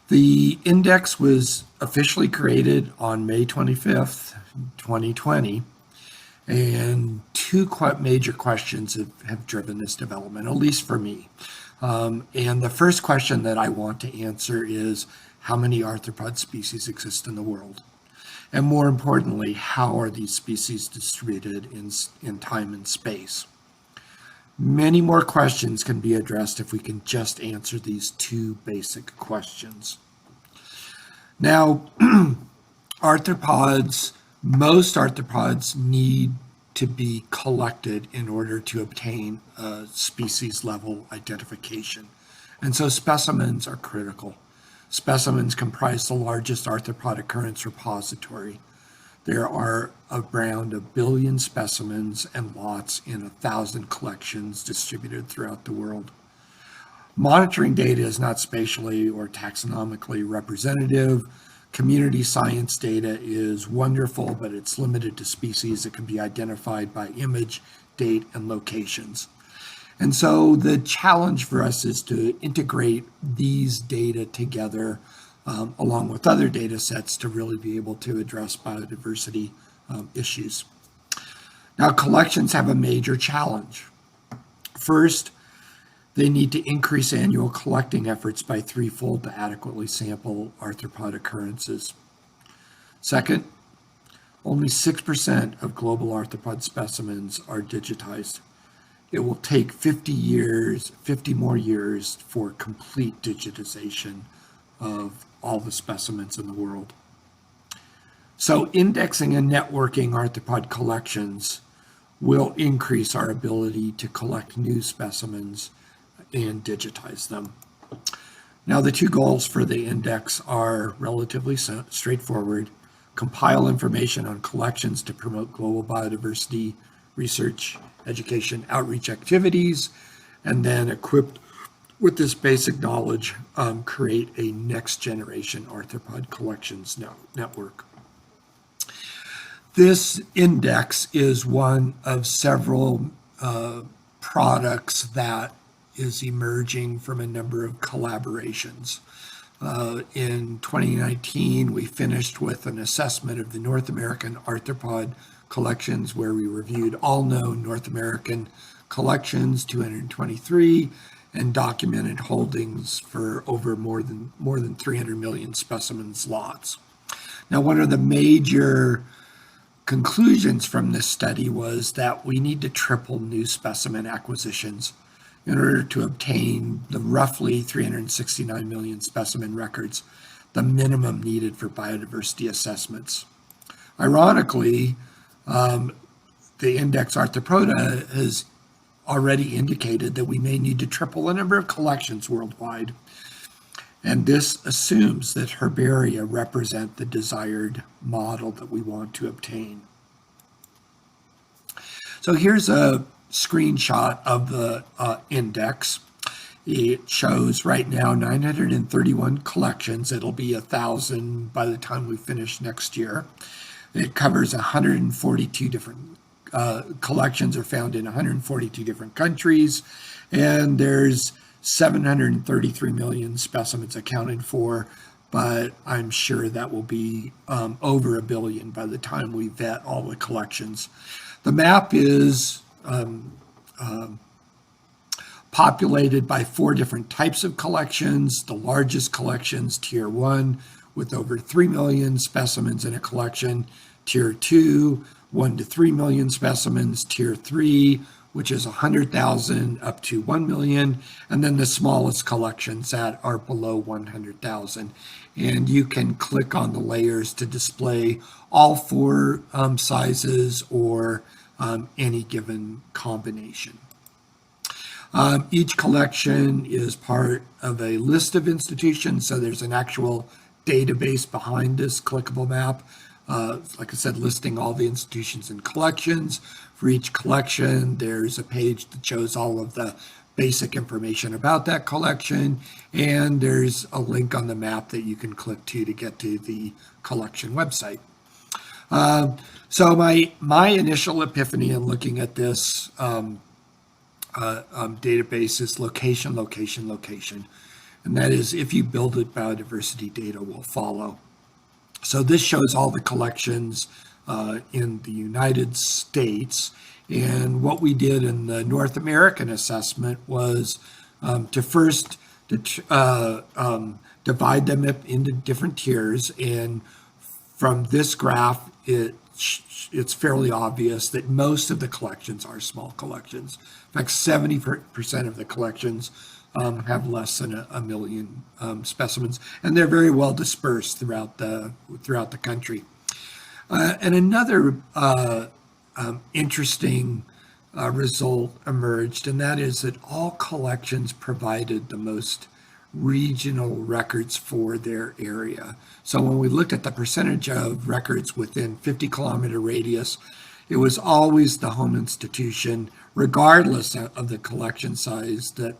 The index was officially created on May 25th, 2020, and 2 major questions have driven this development, at least for me. And the first question that I want to answer is, how many arthropod species exist in the world? And more importantly, how are these species distributed in time and space? Many more questions can be addressed if we can just answer these 2 basic questions. Now, most arthropods need to be collected in order to obtain a species level identification. And so specimens are critical. Specimens comprise the largest arthropod occurrence repository. There are around 1 billion specimens and lots in 1,000 collections distributed throughout the world. Monitoring data is not spatially or taxonomically representative. Community science data is wonderful, but it's limited to species that can be identified by image, date, and locations. And so the challenge for us is to integrate these data together along with other data sets to really be able to address biodiversity issues. Now, collections have a major challenge. First, they need to increase annual collecting efforts by 3-fold to adequately sample arthropod occurrences. Second, only 6% of global arthropod specimens are digitized. It will take 50 more years for complete digitization of all the specimens in the world. So indexing and networking arthropod collections will increase our ability to collect new specimens and digitize them. Now, the 2 goals for the index are relatively straightforward: compile information on collections to promote global biodiversity research, education, outreach activities, and then equipped with this basic knowledge, create a next generation arthropod collections network. This index is one of several products that is emerging from a number of collaborations. In 2019, we finished with an assessment of the North American arthropod collections, where we reviewed all known North American collections, 223, and documented holdings for over more than 300 million specimens lots. Now, one of the major conclusions from this study was that we need to triple new specimen acquisitions in order to obtain the roughly 369 million specimen records, the minimum needed for biodiversity assessments. Ironically, the index Arthropoda has already indicated that we may need to triple the number of collections worldwide. And this assumes that herbaria represent the desired model that we want to obtain. So here's a screenshot of the index. It shows right now 931 collections. It'll be 1,000 by the time we finish next year. It covers 142 different collections are found in 142 different countries, and there's 733 million specimens accounted for, but I'm sure that will be over 1 billion by the time we vet all the collections. The map is populated by 4 different types of collections. The largest collections, Tier 1, with over 3 million specimens in a collection. Tier 2, 1 to 3 million specimens. Tier 3, which is 100,000 up to 1 million. And then the smallest collections that are below 100,000. And you can click on the layers to display all 4 sizes or any given combination. Each collection is part of a list of institutions, so there's an actual database behind this clickable map. Like I said, listing all the institutions and collections. For each collection, there's a page that shows all of the basic information about that collection, and there's a link on the map that you can click to get to the collection website. So my initial epiphany in looking at this database is location, location, location. And that is, if you build it, biodiversity data will follow. So this shows all the collections in the United States. And what we did in the North American assessment was to first divide them up into different tiers. And from this graph, it's fairly obvious that most of the collections are small collections. In fact, 70% of the collections have less than a million specimens, and they're very well dispersed throughout the country. And another interesting result emerged, and that is that all collections provided the most regional records for their area. So when we looked at the percentage of records within 50-kilometer radius, it was always the home institution, regardless of the collection size, that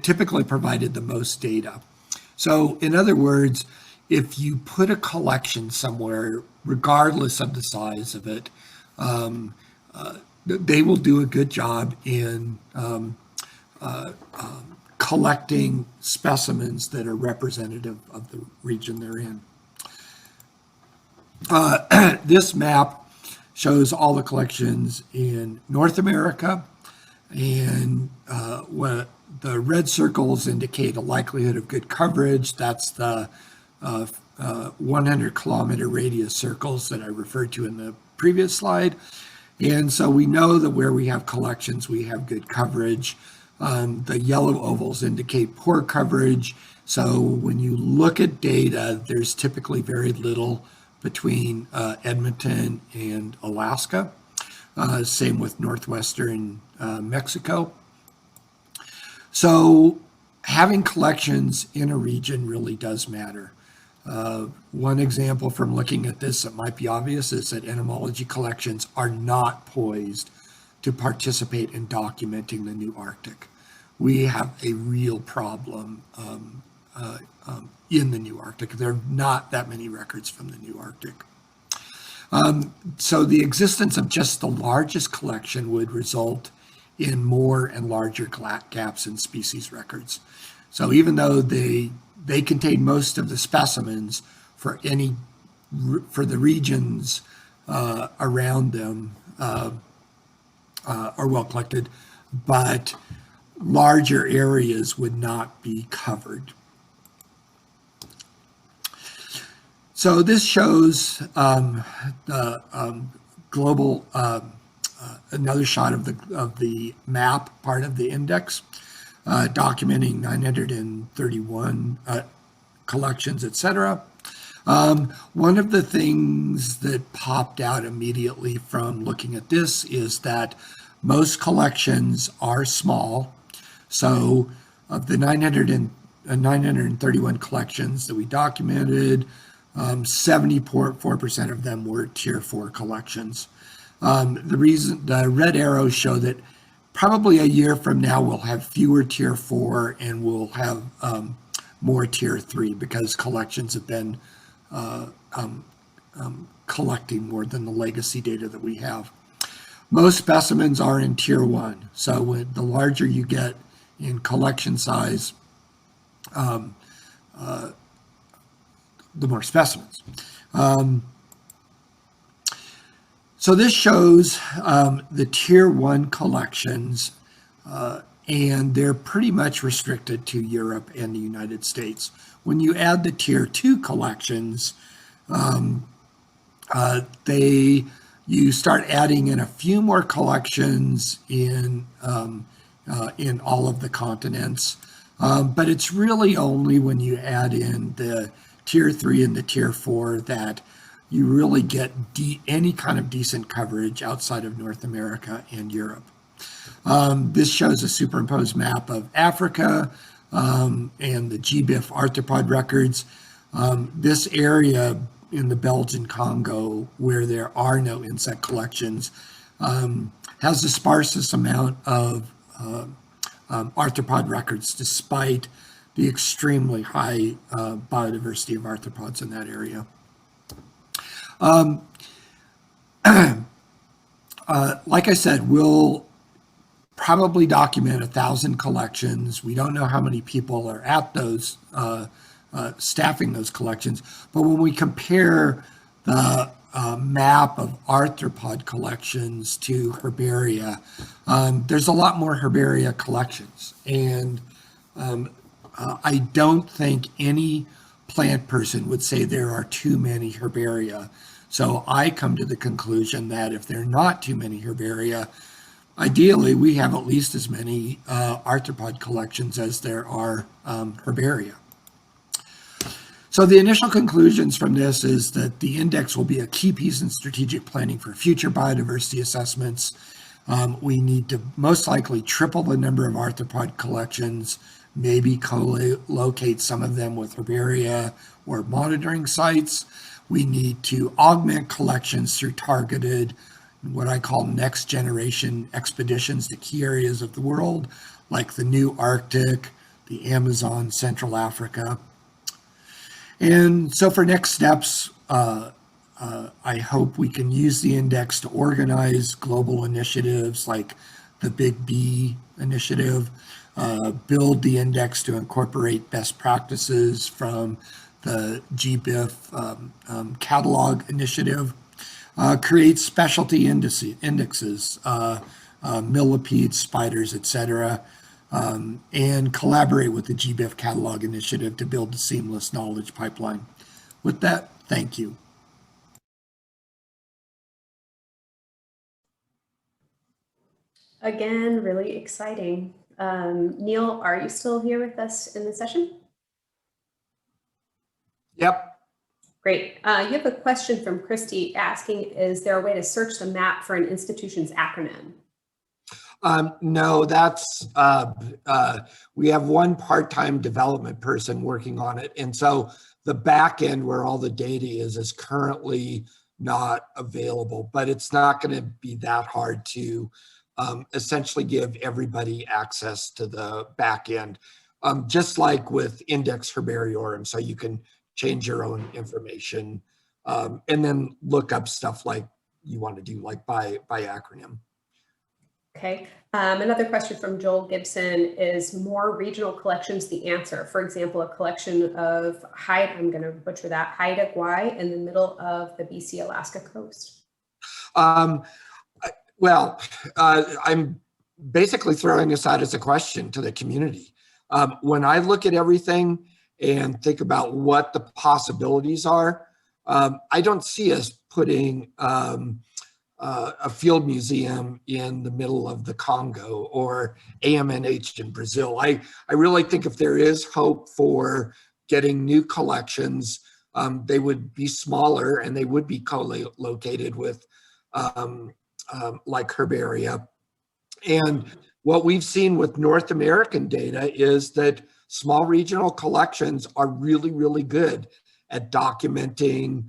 typically provided the most data. So in other words, if you put a collection somewhere, regardless of the size of it, they will do a good job in collecting specimens that are representative of the region they're in. This map shows all the collections in North America, and what the red circles indicate a likelihood of good coverage. That's the 100-kilometer radius circles that I referred to in the previous slide. And so we know that where we have collections, we have good coverage. The yellow ovals indicate poor coverage. So when you look at data, there's typically very little between Edmonton and Alaska. Same with northwestern Mexico. So having collections in a region really does matter. One example from looking at this that might be obvious is that entomology collections are not poised to participate in documenting the new Arctic. We have a real problem in the new Arctic. There are not that many records from the new Arctic. So the existence of just the largest collection would result in more and larger gaps in species records. So even though they contain most of the specimens for the regions around them are well collected, but larger areas would not be covered. So this shows the global, another shot of the map part of the index, documenting 931 collections, etc. One of the things that popped out immediately from looking at this is that most collections are small. So of the 931 collections that we documented, 74% of them were Tier 4 collections. The red arrows show that probably a year from now we'll have fewer tier 4 and we'll have more tier 3 because collections have been collecting more than the legacy data that we have. Most specimens are in tier 1, so the larger you get in collection size, the more specimens. So this shows the tier 1 collections, and they're pretty much restricted to Europe and the United States. When you add the tier 2 collections, you start adding in a few more collections in all of the continents, but it's really only when you add in the tier 3 and the tier 4 that you really get any kind of decent coverage outside of North America and Europe. This shows a superimposed map of Africa and the GBIF arthropod records. This area in the Belgian Congo, where there are no insect collections, has the sparsest amount of arthropod records, despite the extremely high biodiversity of arthropods in that area. Like I said, we'll probably document 1,000 collections. We don't know how many people are at those staffing those collections, but when we compare the map of arthropod collections to herbaria, there's a lot more herbaria collections, and I don't think any plant person would say there are too many herbaria. So I come to the conclusion that if there are not too many herbaria, ideally we have at least as many arthropod collections as there are herbaria. So the initial conclusions from this is that the index will be a key piece in strategic planning for future biodiversity assessments. We need to most likely triple the number of arthropod collections, maybe co-locate some of them with herbaria or monitoring sites. We need to augment collections through targeted, what I call next generation expeditions to key areas of the world, like the new Arctic, the Amazon, Central Africa. And so for next steps, I hope we can use the index to organize global initiatives like the Big B initiative, build the index to incorporate best practices from the GBIF Catalogue initiative, create specialty indexes, millipedes, spiders, etc., and collaborate with the GBIF Catalogue initiative to build a seamless knowledge pipeline. With that, thank you. Again, really exciting. Neil, are you still here with us in the session? Yep. Great. You have a question from Kristin asking, is there a way to search the map for an institution's acronym? No, that's, we have one part-time development person working on it. And so the back end where all the data is currently not available, but it's not going to be that hard to essentially give everybody access to the back end, just like with Index Herbariorum. So you can change your own information and then look up stuff like you want to do, like by acronym. Okay. Another question from Joel Gibson is, more regional collections the answer? For example, a collection of I'm going to butcher that, Haida Gwaii in the middle of the BC Alaska coast. Well, I'm basically throwing this out as a question to the community. When I look at everything and think about what the possibilities are, I don't see us putting a field museum in the middle of the Congo or AMNH in Brazil. I really think if there is hope for getting new collections, they would be smaller and they would be co-located with like herbaria. And what we've seen with North American data is that small regional collections are really, really good at documenting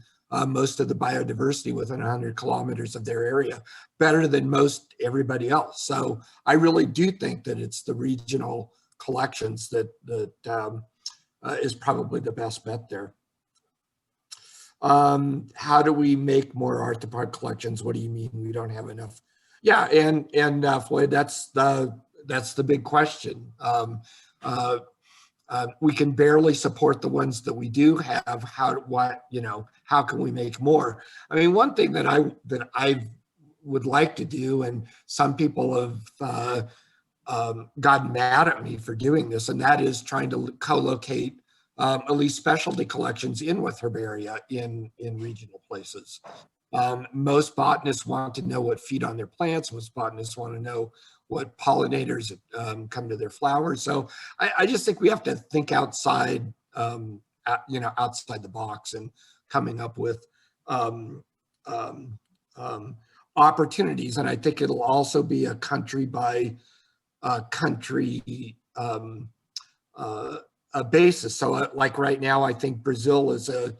most of the biodiversity within 100 kilometers of their area, better than most everybody else. So I really do think that it's the regional collections that is probably the best bet there. How do we make more arthropod collections? What do you mean we don't have enough? Yeah, and Floyd, that's the big question. We can barely support the ones that we do have. How can we make more? I mean, one thing that I would like to do, and some people have gotten mad at me for doing this, and that is trying to co-locate at least specialty collections in with herbaria in regional places. Most botanists want to know what feed on their plants. Most botanists want to know what pollinators come to their flowers. So I just think we have to think outside, outside the box and coming up with opportunities. And I think it'll also be a country by country basis. So like right now, I think Brazil is a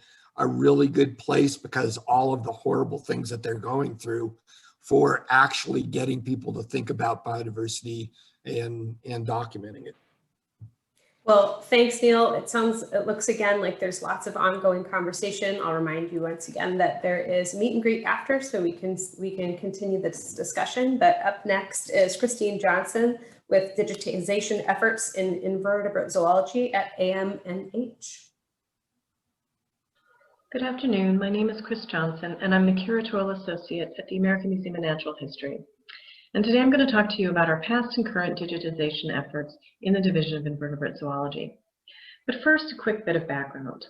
really good place because all of the horrible things that they're going through for actually getting people to think about biodiversity and documenting it. Well, thanks, Neil. It looks again like there's lots of ongoing conversation. I'll remind you once again that there is meet and greet after, so we can continue this discussion. But up next is Kristin Johnson with digitization efforts in invertebrate zoology at AMNH. Good afternoon. My name is Kris Johnson, and I'm the Curatorial Associate at the American Museum of Natural History. And today I'm going to talk to you about our past and current digitization efforts in the Division of Invertebrate Zoology. But first, a quick bit of background.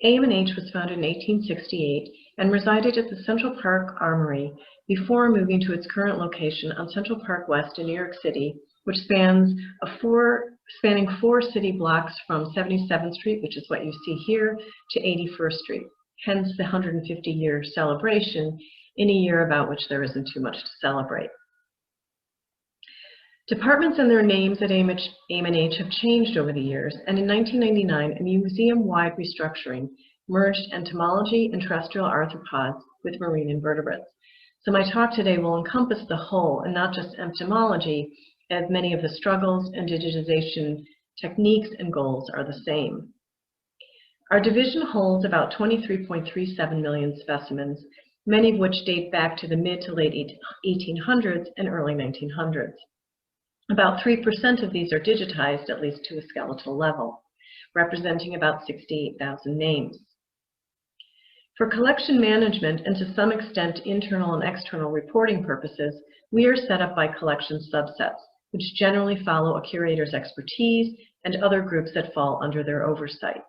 AMNH was founded in 1868 and resided at the Central Park Armory before moving to its current location on Central Park West in New York City, which spanning 4 city blocks from 77th Street, which is what you see here, to 81st Street, hence the 150-year celebration in a year about which there isn't too much to celebrate. Departments and their names at AMNH have changed over the years, and in 1999, a museum-wide restructuring merged entomology and terrestrial arthropods with marine invertebrates. So my talk today will encompass the whole and not just entomology, as many of the struggles and digitization techniques and goals are the same. Our division holds about 23.37 million specimens, many of which date back to the mid to late 1800s and early 1900s. About 3% of these are digitized, at least to a skeletal level, representing about 68,000 names. For collection management and to some extent internal and external reporting purposes, we are set up by collection subsets, which generally follow a curator's expertise and other groups that fall under their oversight.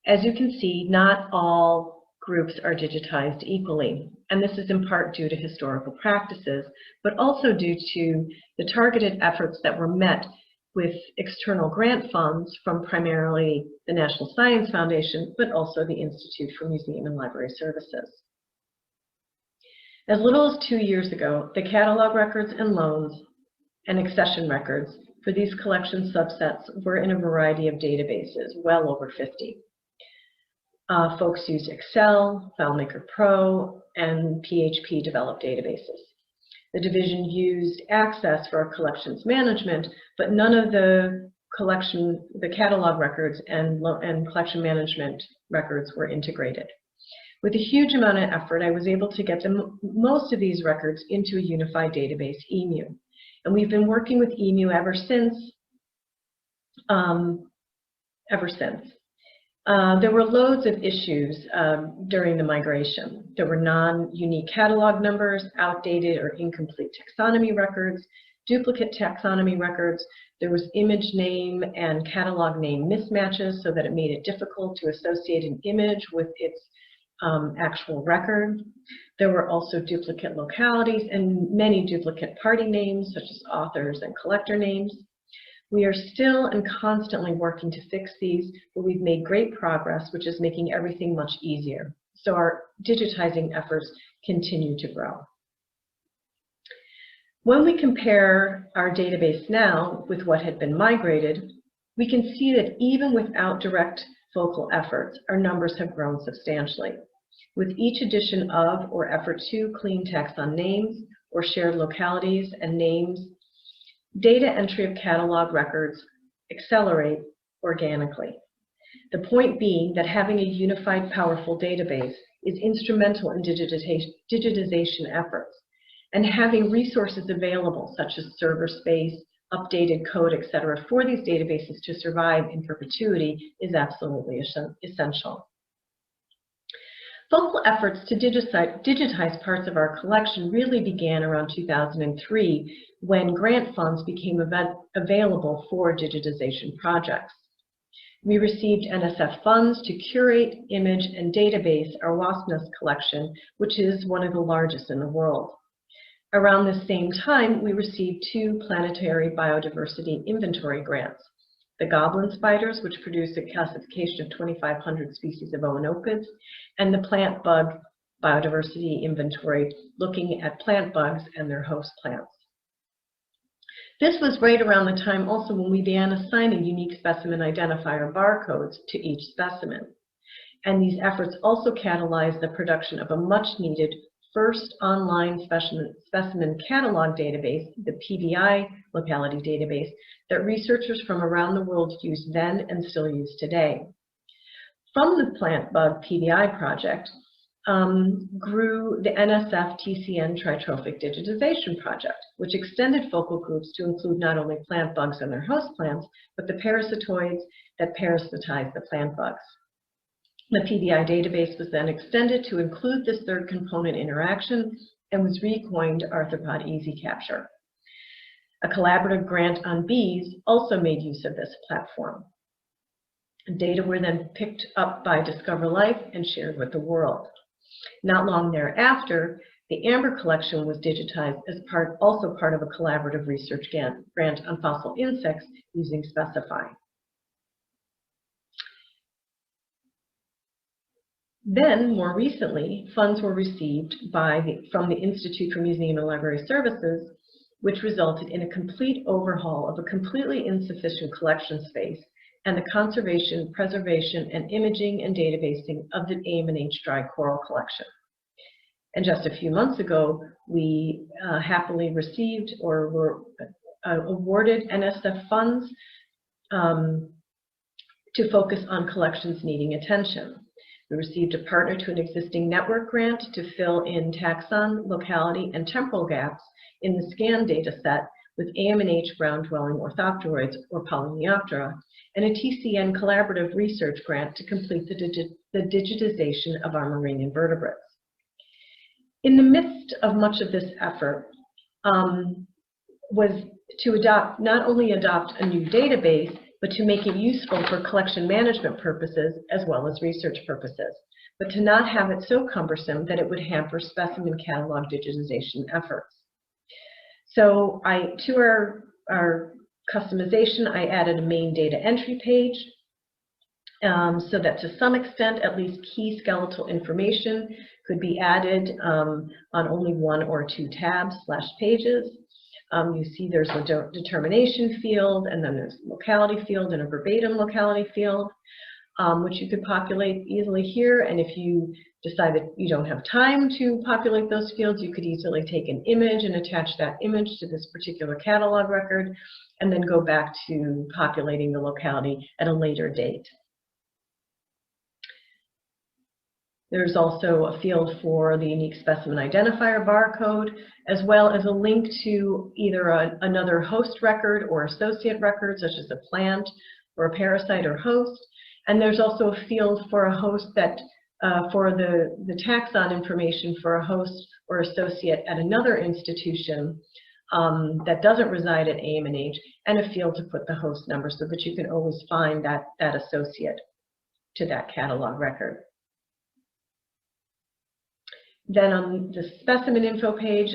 As you can see, not all groups are digitized equally, and this is in part due to historical practices, but also due to the targeted efforts that were met with external grant funds from primarily the National Science Foundation, but also the Institute for Museum and Library Services. As little as 2 years ago, the catalog records and loans and accession records for these collection subsets were in a variety of databases, well over 50. Folks used Excel, FileMaker Pro, and PHP developed databases. The division used Access for our collections management, but none of the catalog records and collection management records were integrated. With a huge amount of effort, I was able to get most of these records into a unified database, EMU. And we've been working with EMU ever since. There were loads of issues during the migration. There were non-unique catalog numbers, outdated or incomplete taxonomy records, duplicate taxonomy records. There was image name and catalog name mismatches so that it made it difficult to associate an image with its actual record. There were also duplicate localities and many duplicate party names, such as authors and collector names. We are still and constantly working to fix these, but we've made great progress, which is making everything much easier. So our digitizing efforts continue to grow. When we compare our database now with what had been migrated, we can see that even without direct focal efforts, our numbers have grown substantially. with each addition of or effort to clean taxon names or shared localities and names, data entry of catalog records accelerate organically. The point being that having a unified, powerful database is instrumental in digitization efforts, and having resources available such as server space, updated code, etc., for these databases to survive in perpetuity is absolutely essential. Focal efforts to digitize parts of our collection really began around 2003 when grant funds became available for digitization projects. We received NSF funds to curate, image, and database our wasp nest collection, which is one of the largest in the world. Around the same time, we received 2 planetary biodiversity inventory grants. The goblin spiders, which produce a classification of 2,500 species of oenopids, and the plant bug biodiversity inventory, looking at plant bugs and their host plants. This was right around the time also when we began assigning unique specimen identifier barcodes to each specimen. And these efforts also catalyzed the production of a much needed first online specimen catalog database, the PBI locality database, that researchers from around the world used then and still use today. From the plant bug PBI project grew the NSF TCN tritrophic digitization project, which extended focal groups to include not only plant bugs and their host plants, but the parasitoids that parasitize the plant bugs. The PBI database was then extended to include this third component interaction and was recoined arthropod easy capture. A collaborative grant on bees also made use of this platform. Data were then picked up by Discover Life and shared with the world. Not long thereafter, the Amber collection was digitized as also part of a collaborative research grant on fossil insects using Specify. Then, more recently, funds were received from the Institute for Museum and Library Services, which resulted in a complete overhaul of a completely insufficient collection space and the conservation, preservation, and imaging and databasing of the AMH dry coral collection. And just a few months ago, we happily received or were awarded NSF funds to focus on collections needing attention. We received a partner to an existing network grant to fill in taxon, locality, and temporal gaps in the scan data set with AMH ground-dwelling orthopteroids or Polyneoptera, and a TCN collaborative research grant to complete the digitization of our marine invertebrates. In the midst of much of this effort was to not only adopt a new database, but to make it useful for collection management purposes as well as research purposes, but to not have it so cumbersome that it would hamper specimen catalog digitization efforts. So to our customization, I added a main data entry page so that to some extent, at least key skeletal information could be added on only 1 or 2 tabs / pages. You see there's a determination field, and then there's a locality field and a verbatim locality field, which you could populate easily here. And if you decide that you don't have time to populate those fields, you could easily take an image and attach that image to this particular catalog record, and then go back to populating the locality at a later date. There's also a field for the unique specimen identifier barcode, as well as a link to either another host record or associate record, such as a plant or a parasite or host. And there's also a field for a host that, for the taxon information for a host or associate at another institution that doesn't reside at AMH, and a field to put the host number so that you can always find that associate to that catalog record. Then on the specimen info page,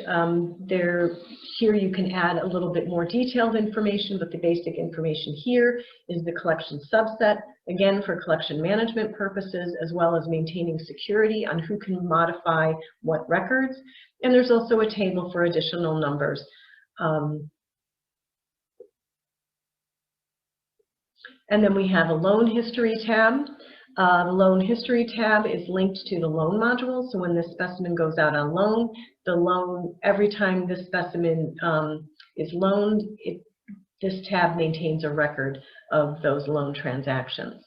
here you can add a little bit more detailed information, but the basic information here is the collection subset, again for collection management purposes, as well as maintaining security on who can modify what records. And there's also a table for additional numbers. And then we have a loan history tab. The loan history tab is linked to the loan module. So when this specimen goes out on loan, every time this specimen is loaned, this tab maintains a record of those loan transactions.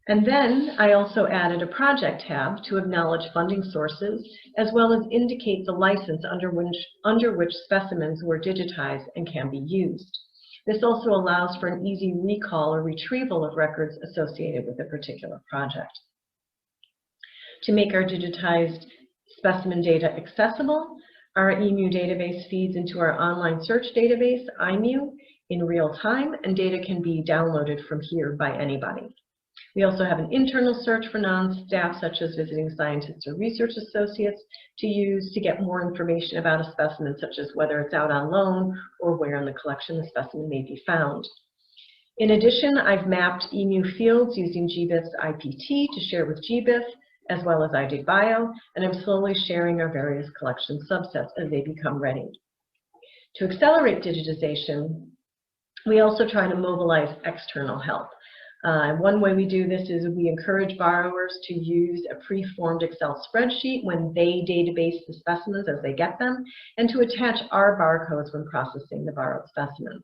And then I also added a project tab to acknowledge funding sources, as well as indicate the license under which specimens were digitized and can be used. This also allows for an easy recall or retrieval of records associated with a particular project. To make our digitized specimen data accessible, our EMU database feeds into our online search database, IMU, in real time, and data can be downloaded from here by anybody. We also have an internal search for non-staff, such as visiting scientists or research associates, to use to get more information about a specimen, such as whether it's out on loan or where in the collection the specimen may be found. In addition, I've mapped EMU fields using GBIF's IPT to share with GBIF, as well as IDBio, and I'm slowly sharing our various collection subsets as they become ready. To accelerate digitization, we also try to mobilize external help. One way we do this is we encourage borrowers to use a pre-formed Excel spreadsheet when they database the specimens as they get them, and to attach our barcodes when processing the borrowed specimen.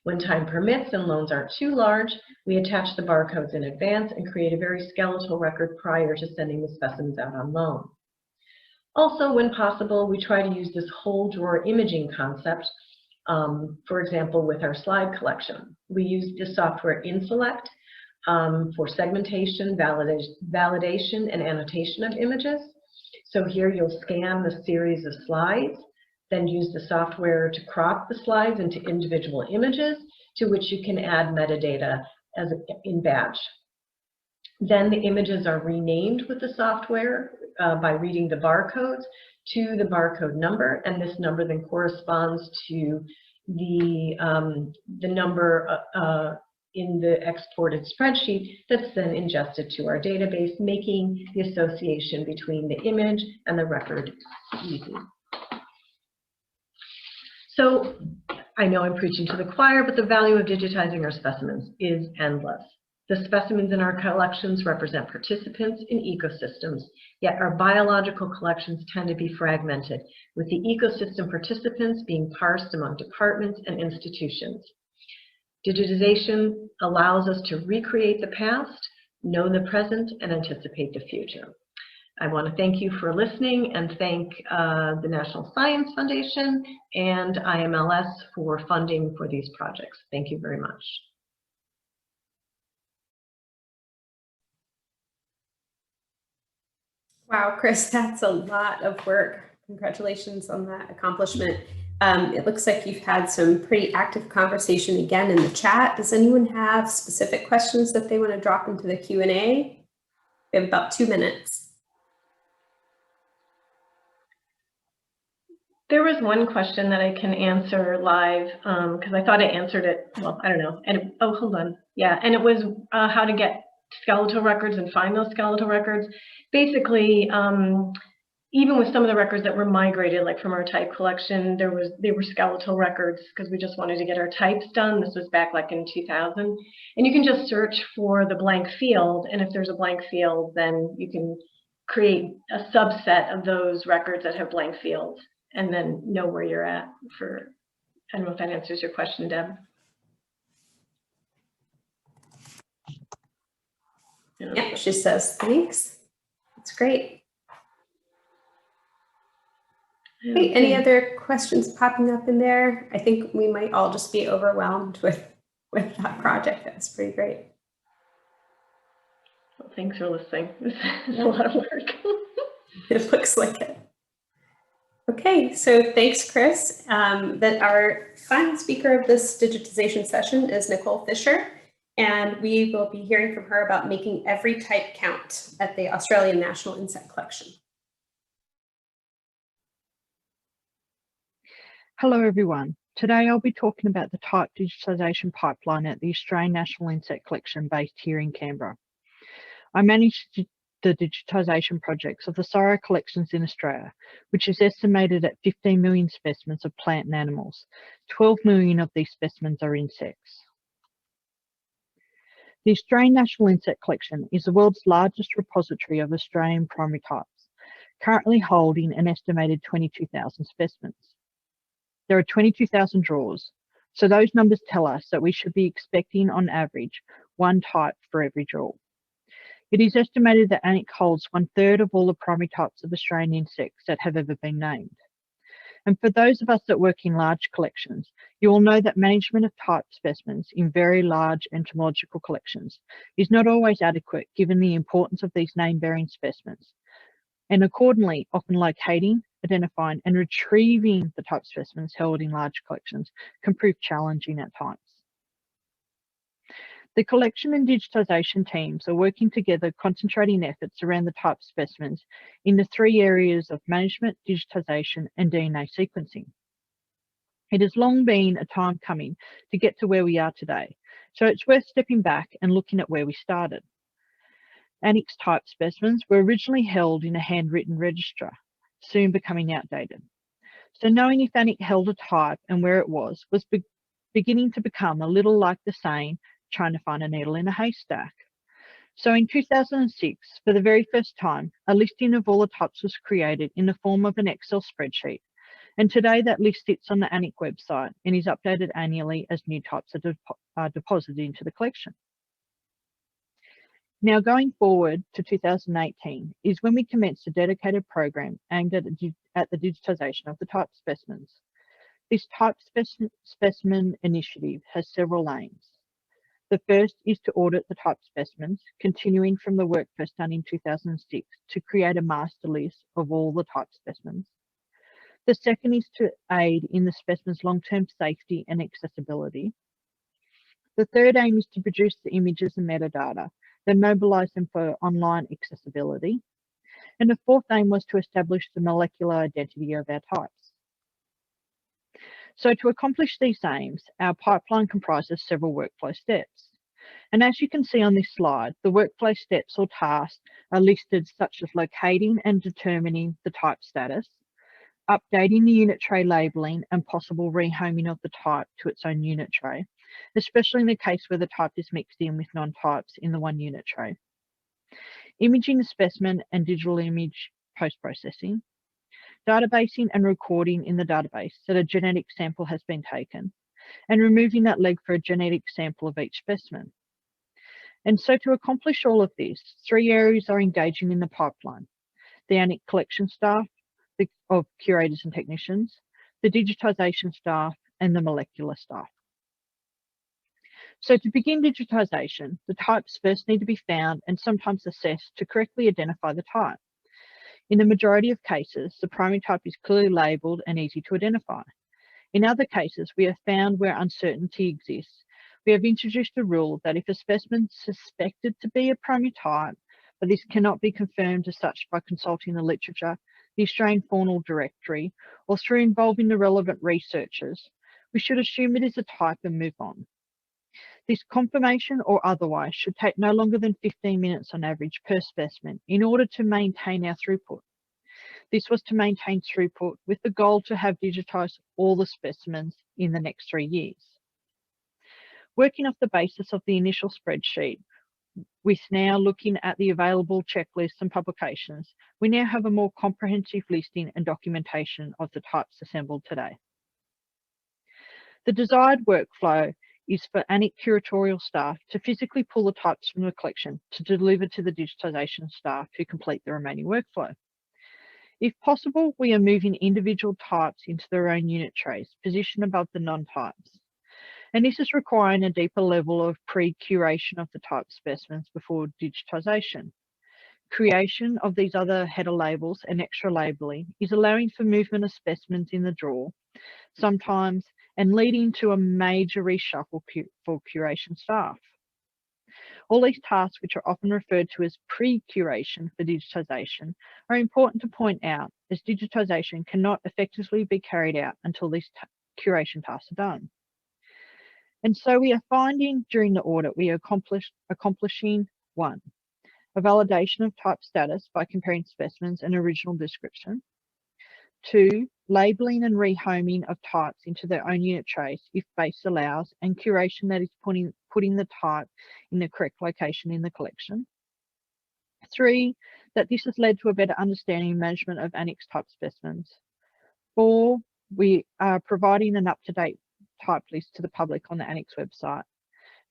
When time permits and loans aren't too large, we attach the barcodes in advance and create a very skeletal record prior to sending the specimens out on loan. Also, when possible, we try to use this whole drawer imaging concept. For example, with our slide collection, we use the software InSelect for segmentation, validation, and annotation of images. So here you'll scan the series of slides, then use the software to crop the slides into individual images, to which you can add metadata in batch. Then the images are renamed with the software by reading the barcodes to the barcode number, and this number then corresponds to the number in the exported spreadsheet that's then ingested to our database, making the association between the image and the record easy. So I know I'm preaching to the choir, but the value of digitizing our specimens is endless. The specimens in our collections represent participants in ecosystems, yet our biological collections tend to be fragmented, with the ecosystem participants being parsed among departments and institutions. Digitization allows us to recreate the past, know the present, and anticipate the future. I want to thank you for listening and thank the National Science Foundation and IMLS for funding for these projects. Thank you very much. Wow, Chris, that's a lot of work. Congratulations on that accomplishment. It looks like you've had some pretty active conversation again in the chat. Does anyone have specific questions that they want to drop into the Q&A? We have about 2 minutes. There was one question that I can answer live because I thought I answered it. Well, I don't know. And oh, hold on. Yeah, and it was how to get skeletal records and find those skeletal records. Basically, even with some of the records that were migrated, like from our type collection, they were skeletal records because we just wanted to get our types done. This was back like in 2000. And you can just search for the blank field. And if there's a blank field, then you can create a subset of those records that have blank fields and then know where you're at for, I don't know if that answers your question, Deb. Yeah, she says, thanks. That's great. Okay, any other questions popping up in there? I think we might all just be overwhelmed with that project. That's pretty great. Well, thanks for listening. It's a lot of work. It looks like it. Okay, so thanks, Chris. Our final speaker of this digitization session is Nicole Fisher, and we will be hearing from her about making every type count at the Australian National Insect Collection. Hello everyone. Today I'll be talking about the type digitisation pipeline at the Australian National Insect Collection based here in Canberra. I manage the digitisation projects of the SARA collections in Australia, which is estimated at 15 million specimens of plant and animals. 12 million of these specimens are insects. The Australian National Insect Collection is the world's largest repository of Australian primary types, currently holding an estimated 22,000 specimens. There are 22,000 drawers, so those numbers tell us that we should be expecting on average one type for every draw. It is estimated that ANIC holds 1/3 of all the primary types of Australian insects that have ever been named. And for those of us that work in large collections, you will know that management of type specimens in very large entomological collections is not always adequate given the importance of these name-bearing specimens. And accordingly, often locating, identifying and retrieving the type specimens held in large collections can prove challenging at times. The collection and digitisation teams are working together, concentrating efforts around the type specimens in the 3 areas of management, digitisation and DNA sequencing. It has long been a time coming to get to where we are today, so it's worth stepping back and looking at where we started. ANIC's type specimens were originally held in a handwritten register, soon becoming outdated. So knowing if ANIC held a type and where it was beginning to become a little like the saying, trying to find a needle in a haystack. So in 2006, for the very first time, a listing of all the types was created in the form of an Excel spreadsheet. And today that list sits on the ANIC website and is updated annually as new types are deposited into the collection. Now going forward to 2018 is when we commenced a dedicated program aimed at the digitisation of the type specimens. This type specimen initiative has several aims. The first is to audit the type specimens, continuing from the work first done in 2006 to create a master list of all the type specimens. The second is to aid in the specimen's long-term safety and accessibility. The third aim is to produce the images and metadata, then mobilise them for online accessibility. And the fourth aim was to establish the molecular identity of our types. So to accomplish these aims, our pipeline comprises several workflow steps. And as you can see on this slide, the workflow steps or tasks are listed such as locating and determining the type status, updating the unit tray labelling and possible rehoming of the type to its own unit tray, especially in the case where the type is mixed in with non-types in the one unit tray, imaging the specimen and digital image post-processing, databasing and recording in the database that a genetic sample has been taken, and removing that leg for a genetic sample of each specimen. And so to accomplish all of this, 3 areas are engaging in the pipeline: the ANIC collection staff, of curators and technicians, the digitisation staff, and the molecular staff. So to begin digitisation, the types first need to be found and sometimes assessed to correctly identify the type. In the majority of cases, the primary type is clearly labelled and easy to identify. In other cases, we have found where uncertainty exists. We have introduced a rule that if a specimen is suspected to be a primary type, but this cannot be confirmed as such by consulting the literature, the Australian Faunal Directory, or through involving the relevant researchers, we should assume it is a type and move on. This confirmation or otherwise should take no longer than 15 minutes on average per specimen in order to maintain our throughput. This was to maintain throughput with the goal to have digitised all the specimens in the next 3 years. Working off the basis of the initial spreadsheet, with now looking at the available checklists and publications, we now have a more comprehensive listing and documentation of the types assembled today. The desired workflow is for ANIC curatorial staff to physically pull the types from the collection to deliver to the digitisation staff who complete the remaining workflow. If possible, we are moving individual types into their own unit trays, positioned above the non-types. And this is requiring a deeper level of pre-curation of the type specimens before digitisation. Creation of these other header labels and extra labelling is allowing for movement of specimens in the drawer, sometimes, and leading to a major reshuffle for curation staff. All these tasks, which are often referred to as pre-curation for digitisation, are important to point out, as digitisation cannot effectively be carried out until these curation tasks are done. And so we are finding during the audit, we are accomplishing 1, a validation of type status by comparing specimens and original description. 2, labelling and rehoming of types into their own unit trays if base allows, and curation that is putting the type in the correct location in the collection. 3, that this has led to a better understanding and management of annex type specimens. 4, we are providing an up-to-date type list to the public on the Annex website.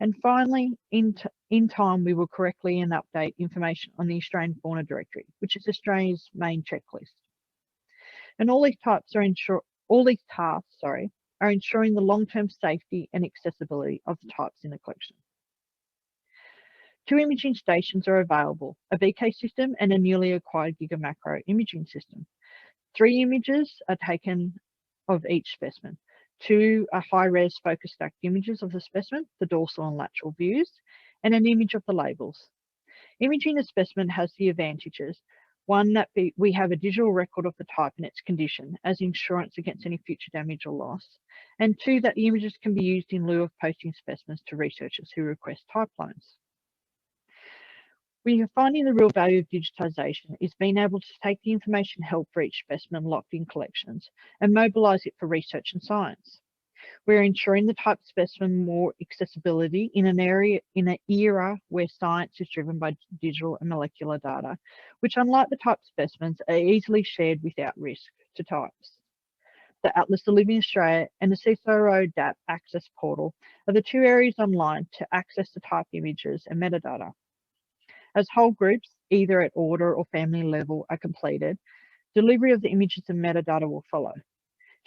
And finally, in time, we will correctly and update information on the Australian Fauna Directory, which is Australia's main checklist. And all these tasks are ensuring the long-term safety and accessibility of the types in the collection. 2 imaging stations are available, a BK system and a newly acquired GigaMacro imaging system. 3 images are taken of each specimen. 2 are high-res focus stacked images of the specimen, the dorsal and lateral views, and an image of the labels. Imaging a specimen has the advantages. 1, that we have a digital record of the type and its condition as insurance against any future damage or loss. And 2, that the images can be used in lieu of posting specimens to researchers who request type loans. We are finding the real value of digitisation is being able to take the information held for each specimen locked in collections and mobilise it for research and science. We're ensuring the type specimen more accessibility in an era where science is driven by digital and molecular data, which, unlike the type specimens, are easily shared without risk to types. The Atlas of Living Australia and the CSIRO DAP Access Portal are the 2 areas online to access the type images and metadata. As whole groups, either at order or family level, are completed, delivery of the images and metadata will follow.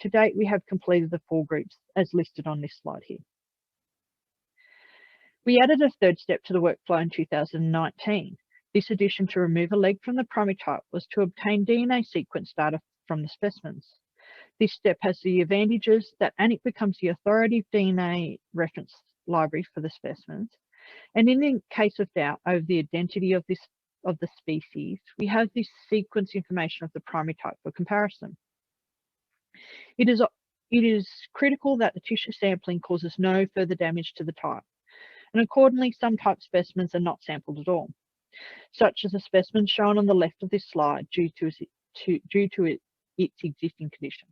To date, we have completed the 4 groups as listed on this slide here. We added a 3rd step to the workflow in 2019. This addition to remove a leg from the primary type was to obtain DNA sequence data from the specimens. This step has the advantages that ANIC becomes the authoritative DNA reference library for the specimens. And in the case of doubt over the identity of the species, we have this sequence information of the primary type for comparison. It is critical that the tissue sampling causes no further damage to the type, and accordingly, some type specimens are not sampled at all, such as the specimen shown on the left of this slide due to its existing condition.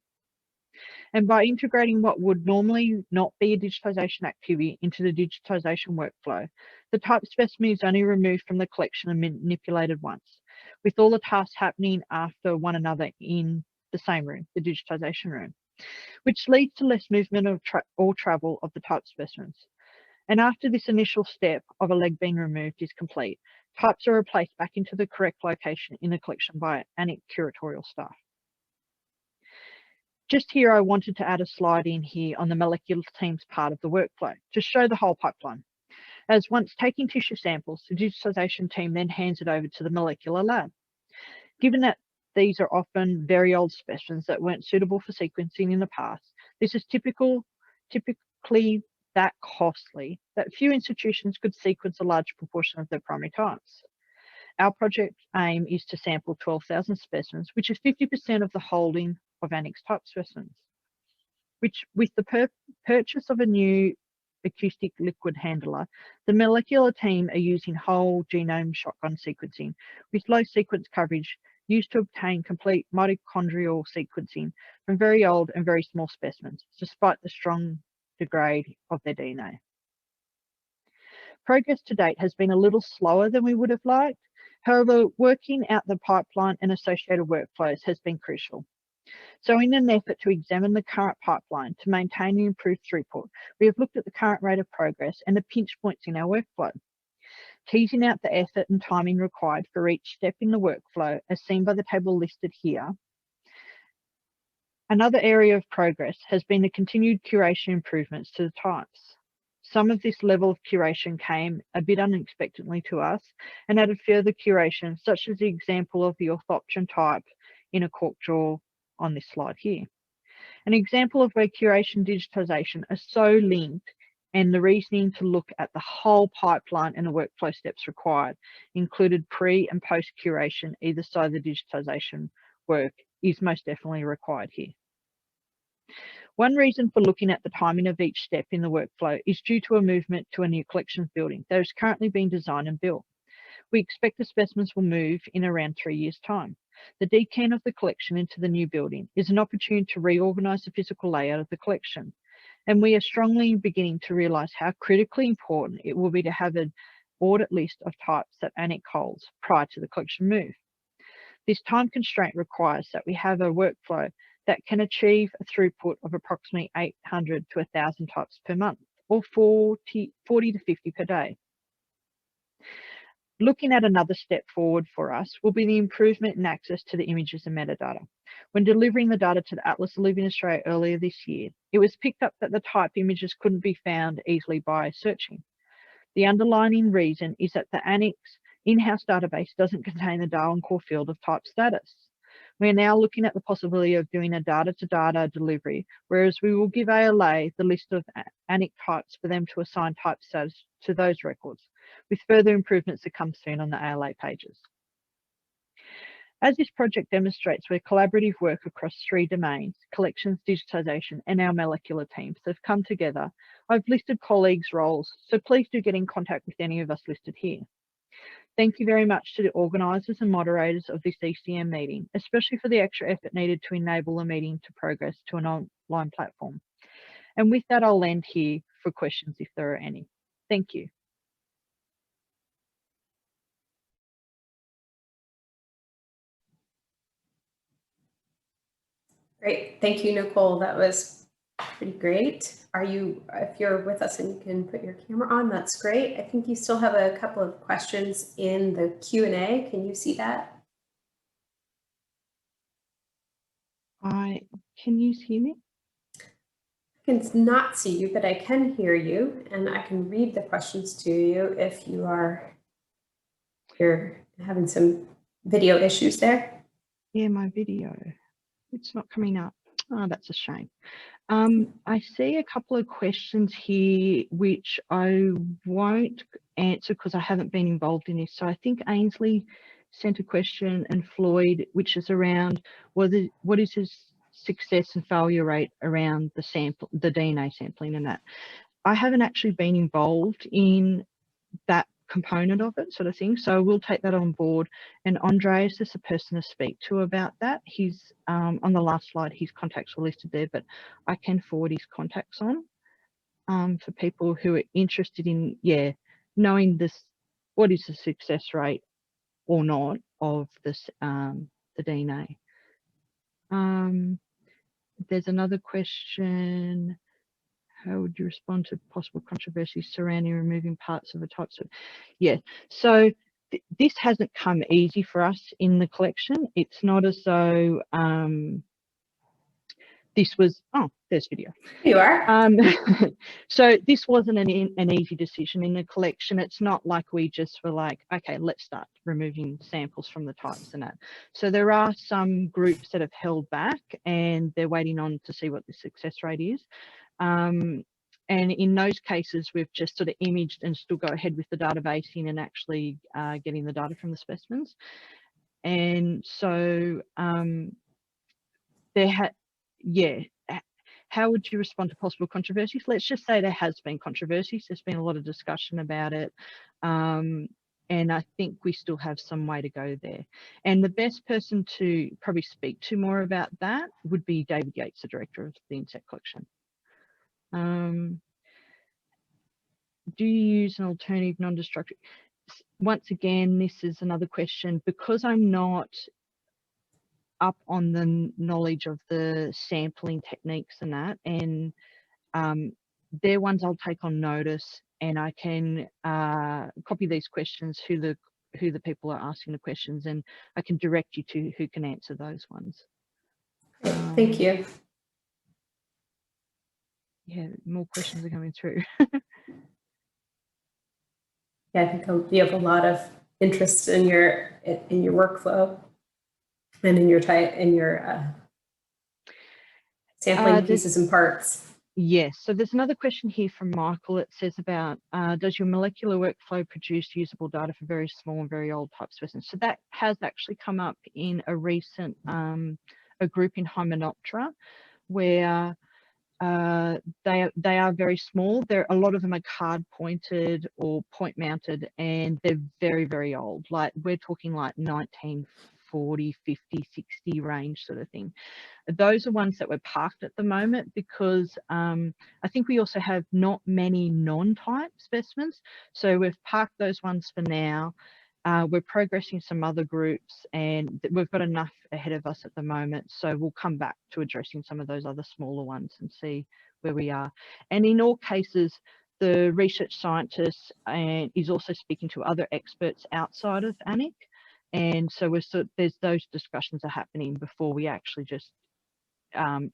And by integrating what would normally not be a digitisation activity into the digitisation workflow, the type specimen is only removed from the collection and manipulated once, with all the tasks happening after one another in the same room, the digitisation room, which leads to less movement or travel of the type specimens. And after this initial step of a leg being removed is complete, types are replaced back into the correct location in the collection by ANIC curatorial staff. Just here, I wanted to add a slide in here on the molecular team's part of the workflow to show the whole pipeline. As once taking tissue samples, the digitisation team then hands it over to the molecular lab. Given that these are often very old specimens that weren't suitable for sequencing in the past, this is typically that costly that few institutions could sequence a large proportion of their primary types. Our project aim is to sample 12,000 specimens, which is 50% of the holding of annex type specimens, which with the purchase of a new acoustic liquid handler, the molecular team are using whole genome shotgun sequencing with low sequence coverage used to obtain complete mitochondrial sequencing from very old and very small specimens, despite the strong degrade of their DNA. Progress to date has been a little slower than we would have liked. However, working out the pipeline and associated workflows has been crucial. So in an effort to examine the current pipeline to maintain and improve throughput, we have looked at the current rate of progress and the pinch points in our workflow, teasing out the effort and timing required for each step in the workflow as seen by the table listed here. Another area of progress has been the continued curation improvements to the types. Some of this level of curation came a bit unexpectedly to us and added further curation, such as the example of the orthopteran type in a cork jaw on this slide here. An example of where curation and digitisation are so linked, and the reasoning to look at the whole pipeline and the workflow steps required included pre and post curation either side of the digitisation work is most definitely required here. One reason for looking at the timing of each step in the workflow is due to a movement to a new collections building that is currently being designed and built. We expect the specimens will move in around 3 years' time. The decant of the collection into the new building is an opportunity to reorganise the physical layout of the collection. And we are strongly beginning to realise how critically important it will be to have an audit list of types that ANIC holds prior to the collection move. This time constraint requires that we have a workflow that can achieve a throughput of approximately 800 to 1,000 types per month, or 40 to 50 per day. Looking at another step forward for us will be the improvement in access to the images and metadata. When delivering the data to the Atlas of Living Australia earlier this year, it was picked up that the type images couldn't be found easily by searching. The underlying reason is that the ANIC's in-house database doesn't contain the Darwin core field of type status. We're now looking at the possibility of doing a data-to-data delivery, whereas we will give ALA the list of ANIC types for them to assign type status to those records, with further improvements to come soon on the ALA pages. As this project demonstrates, where collaborative work across 3 domains, collections, digitisation, and our molecular teams have come together, I've listed colleagues' roles, so please do get in contact with any of us listed here. Thank you very much to the organisers and moderators of this ECN meeting, especially for the extra effort needed to enable the meeting to progress to an online platform. And with that, I'll end here for questions if there are any. Thank you. Great. Thank you, Nicole. That was pretty great. If you're with us and you can put your camera on, that's great. I think you still have a couple of questions in the Q&A. Can you see that? Can you hear me? I can not see you, but I can hear you, and I can read the questions to you if you're having some video issues there. Yeah, my video. It's not coming up. Oh, that's a shame. I see a couple of questions here which I won't answer because I haven't been involved in this. So I think Ainsley sent a question, and Floyd, which is around what is his success and failure rate around the DNA sampling and that. I haven't actually been involved in that component of it, sort of thing. So we'll take that on board. And Andreas is the person to speak to about that. He's on the last slide, his contacts were listed there, but I can forward his contacts on for people who are interested in, knowing this, what is the success rate or not of this, the DNA. There's another question. How would you respond to possible controversies surrounding removing parts of a type? So this hasn't come easy for us in the collection. It's not as though this was, there's video. You are. So this wasn't an easy decision in the collection. It's not like we just were like, okay, let's start removing samples from the types and that. So there are some groups that have held back and they're waiting on to see what the success rate is. And in those cases, we've just sort of imaged and still go ahead with the databasing and actually getting the data from the specimens. And so how would you respond to possible controversies? Let's just say there has been controversies. There's been a lot of discussion about it. And I think we still have some way to go there. And the best person to probably speak to more about that would be David Yates, the director of the insect collection. Do you use an alternative non-destructive? Once again, this is another question. Because I'm not up on the knowledge of the sampling techniques and that, and they're ones I'll take on notice, and I can copy these questions, who the people are asking the questions, and I can direct you to who can answer those ones. Thank you. Yeah, more questions are coming through. Yeah, I think you have a lot of interest in your workflow and in your sampling pieces and parts. Yes, so there's another question here from Michael. It says about, does your molecular workflow produce usable data for very small and very old type specimens? So that has actually come up in a recent, a group in Hymenoptera, where they are very small. A lot of them are card pointed or point mounted, and they're very, very old. Like we're talking like 1940s 40, 50, 60 range sort of thing. Those are ones that we're parked at the moment because I think we also have not many non-type specimens. So we've parked those ones for now. We're progressing some other groups and we've got enough ahead of us at the moment. So we'll come back to addressing some of those other smaller ones and see where we are. And in all cases, the research scientist is also speaking to other experts outside of ANIC. And so there's those discussions are happening before we actually just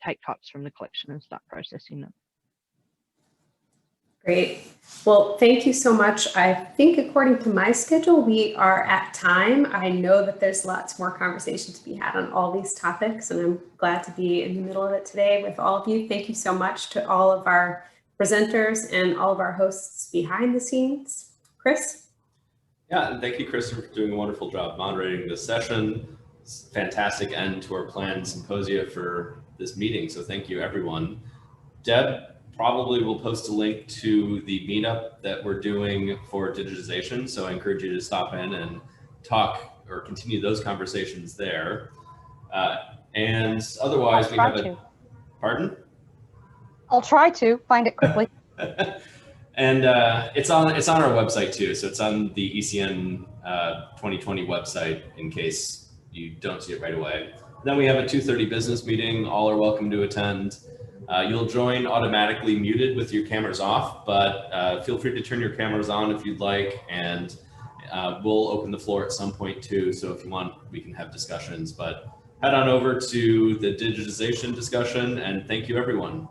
take types from the collection and start processing them. Great. Well, thank you so much. I think according to my schedule, we are at time. I know that there's lots more conversation to be had on all these topics, and I'm glad to be in the middle of it today with all of you. Thank you so much to all of our presenters and all of our hosts behind the scenes. Chris? Yeah, and thank you, Kristin, for doing a wonderful job moderating this session. It's a fantastic end to our planned symposia for this meeting, so thank you, everyone. Deb probably will post a link to the meetup that we're doing for digitization, so I encourage you to stop in and talk or continue those conversations there. And otherwise, we have a... Pardon? I'll try to find it quickly. And it's on our website too. So it's on the ECN 2020 website in case you don't see it right away. Then we have a 2:30 business meeting. All are welcome to attend. You'll join automatically muted with your cameras off, but feel free to turn your cameras on if you'd like. And we'll open the floor at some point too. So if you want, we can have discussions, but head on over to the digitization discussion, and thank you, everyone.